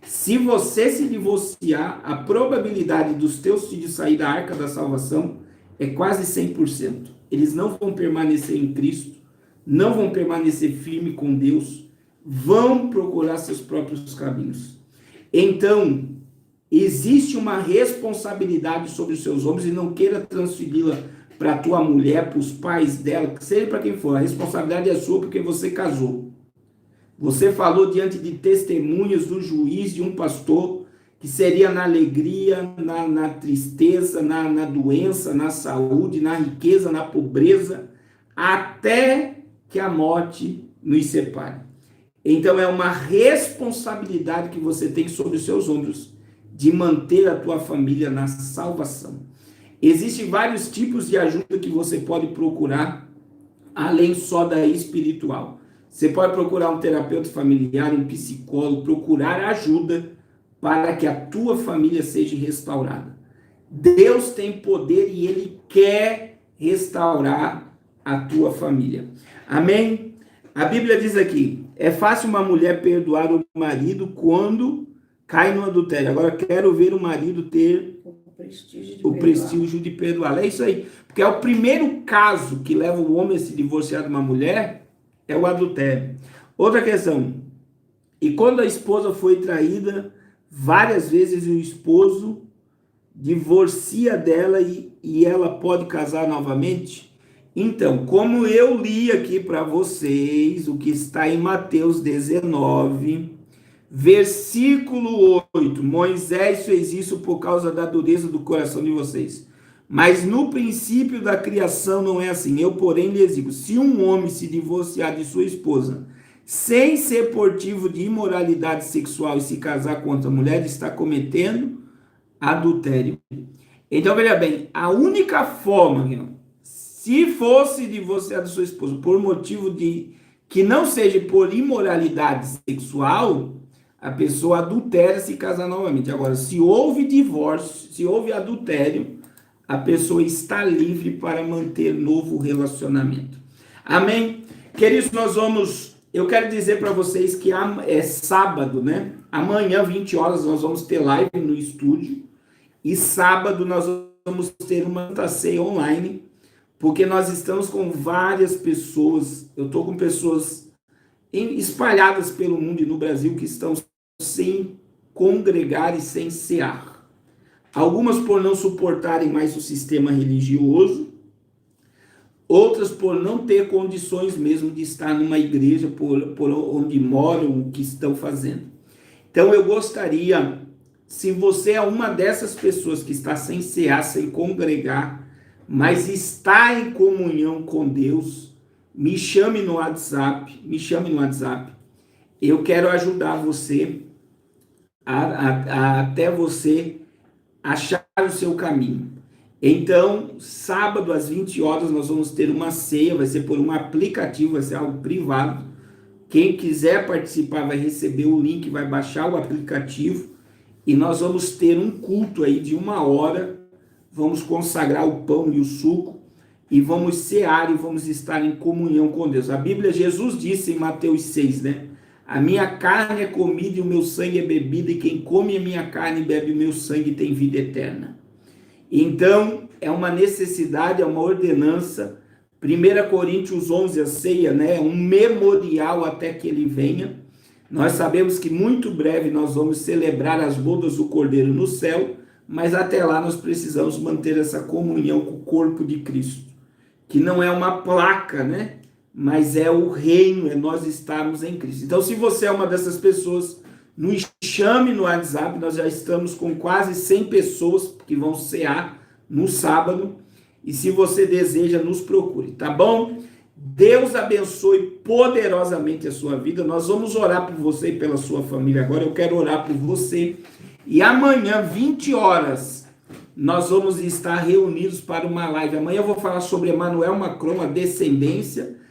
Se você se divorciar, a probabilidade dos teus filhos sair da arca da salvação é quase 100%. Eles não vão permanecer em Cristo, não vão permanecer firme com Deus, vão procurar seus próprios caminhos. Então, existe uma responsabilidade sobre os seus ombros e não queira transferi-la para a tua mulher, para os pais dela, seja para quem for, a responsabilidade é sua porque você casou. Você falou diante de testemunhas do juiz, de um pastor, que seria na alegria, na tristeza, na doença, na saúde, na riqueza, na pobreza, até que a morte nos separe. Então é uma responsabilidade que você tem sobre os seus ombros, de manter a tua família na salvação. Existem vários tipos de ajuda que você pode procurar, além só da espiritual. Você pode procurar um terapeuta familiar, um psicólogo, procurar ajuda para que a tua família seja restaurada. Deus tem poder e Ele quer restaurar a tua família. Amém? A Bíblia diz aqui, é fácil uma mulher perdoar o marido quando cai no adultério. Agora quero ver o marido ter o prestígio de perdoar. É isso aí. Porque é o primeiro caso que leva o homem a se divorciar de uma mulher, é o adultério. Outra questão. E quando a esposa foi traída, várias vezes o esposo divorcia dela e ela pode casar novamente? Então, como eu li aqui para vocês, o que está em Mateus 19, versículo 8, Moisés fez isso por causa da dureza do coração de vocês. Mas no princípio da criação não é assim. Eu, porém, lhes digo, se um homem se divorciar de sua esposa, sem ser por motivo de imoralidade sexual e se casar com outra mulher, está cometendo adultério. Então, veja bem, a única forma, se fosse divorciar de sua esposa por motivo de que não seja por imoralidade sexual, a pessoa adultera se casar novamente. Agora, se houve divórcio, se houve adultério, a pessoa está livre para manter novo relacionamento. Amém? Queridos, eu quero dizer para vocês que é sábado, né? Amanhã, 20 horas, nós vamos ter live no estúdio. E sábado nós vamos ter uma Santa Ceia online, porque nós estamos com várias pessoas, eu estou com pessoas espalhadas pelo mundo e no Brasil que estão sem congregar e sem cear. Algumas por não suportarem mais o sistema religioso, outras por não ter condições mesmo de estar numa igreja por onde moram, o que estão fazendo. Então eu gostaria, se você é uma dessas pessoas que está sem cear, sem congregar, mas está em comunhão com Deus, me chame no WhatsApp, Eu quero ajudar você até você achar o seu caminho. Então, sábado às 20 horas nós vamos ter uma ceia, vai ser por um aplicativo, vai ser algo privado. Quem quiser participar vai receber o link, vai baixar o aplicativo e nós vamos ter um culto aí de 1 hora, vamos consagrar o pão e o suco e vamos cear e vamos estar em comunhão com Deus. A Bíblia, Jesus disse em Mateus 6, né? A minha carne é comida e o meu sangue é bebida, e quem come a minha carne e bebe o meu sangue tem vida eterna. Então, é uma necessidade, é uma ordenança. 1 Coríntios 11, a ceia, né? Um memorial até que ele venha. Nós sabemos que muito breve nós vamos celebrar as bodas do Cordeiro no céu, mas até lá nós precisamos manter essa comunhão com o corpo de Cristo, que não é uma placa, né? Mas é o reino, é nós estarmos em Cristo. Então, se você é uma dessas pessoas, nos chame no WhatsApp, nós já estamos com quase 100 pessoas que vão cear no sábado, e se você deseja, nos procure, tá bom? Deus abençoe poderosamente a sua vida. Nós vamos orar por você e pela sua família agora. Eu quero orar por você, e amanhã, 20 horas, nós vamos estar reunidos para uma live. Amanhã eu vou falar sobre Emmanuel Macron, a descendência,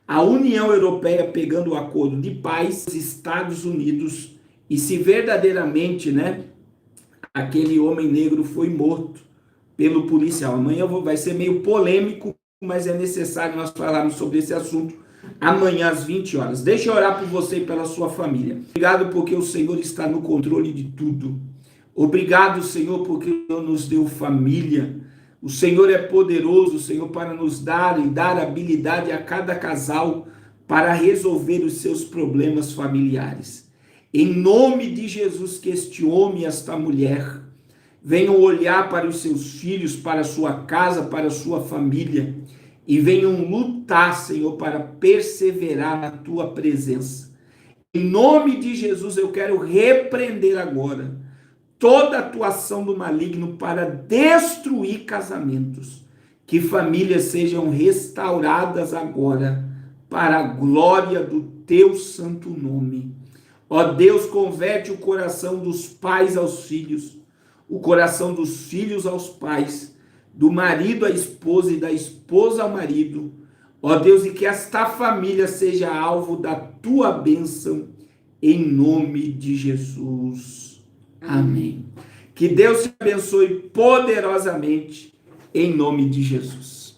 a União Europeia pegando o acordo de paz, os Estados Unidos, e se verdadeiramente, né, aquele homem negro foi morto pelo policial. Amanhã vai ser meio polêmico, mas é necessário nós falarmos sobre esse assunto amanhã às 20 horas. Deixa eu orar por você e pela sua família. Obrigado porque o Senhor está no controle de tudo. Obrigado, Senhor, porque nos deu família. O Senhor é poderoso, Senhor, para nos dar e dar habilidade a cada casal para resolver os seus problemas familiares. Em nome de Jesus, que este homem e esta mulher venham olhar para os seus filhos, para a sua casa, para a sua família, e venham lutar, Senhor, para perseverar na tua presença. Em nome de Jesus, eu quero repreender agora toda atuação do maligno para destruir casamentos, que famílias sejam restauradas agora, para a glória do teu santo nome. Ó Deus, converte o coração dos pais aos filhos, o coração dos filhos aos pais, do marido à esposa e da esposa ao marido. Ó Deus, e que esta família seja alvo da tua bênção, em nome de Jesus. Amém. Que Deus te abençoe poderosamente, em nome de Jesus.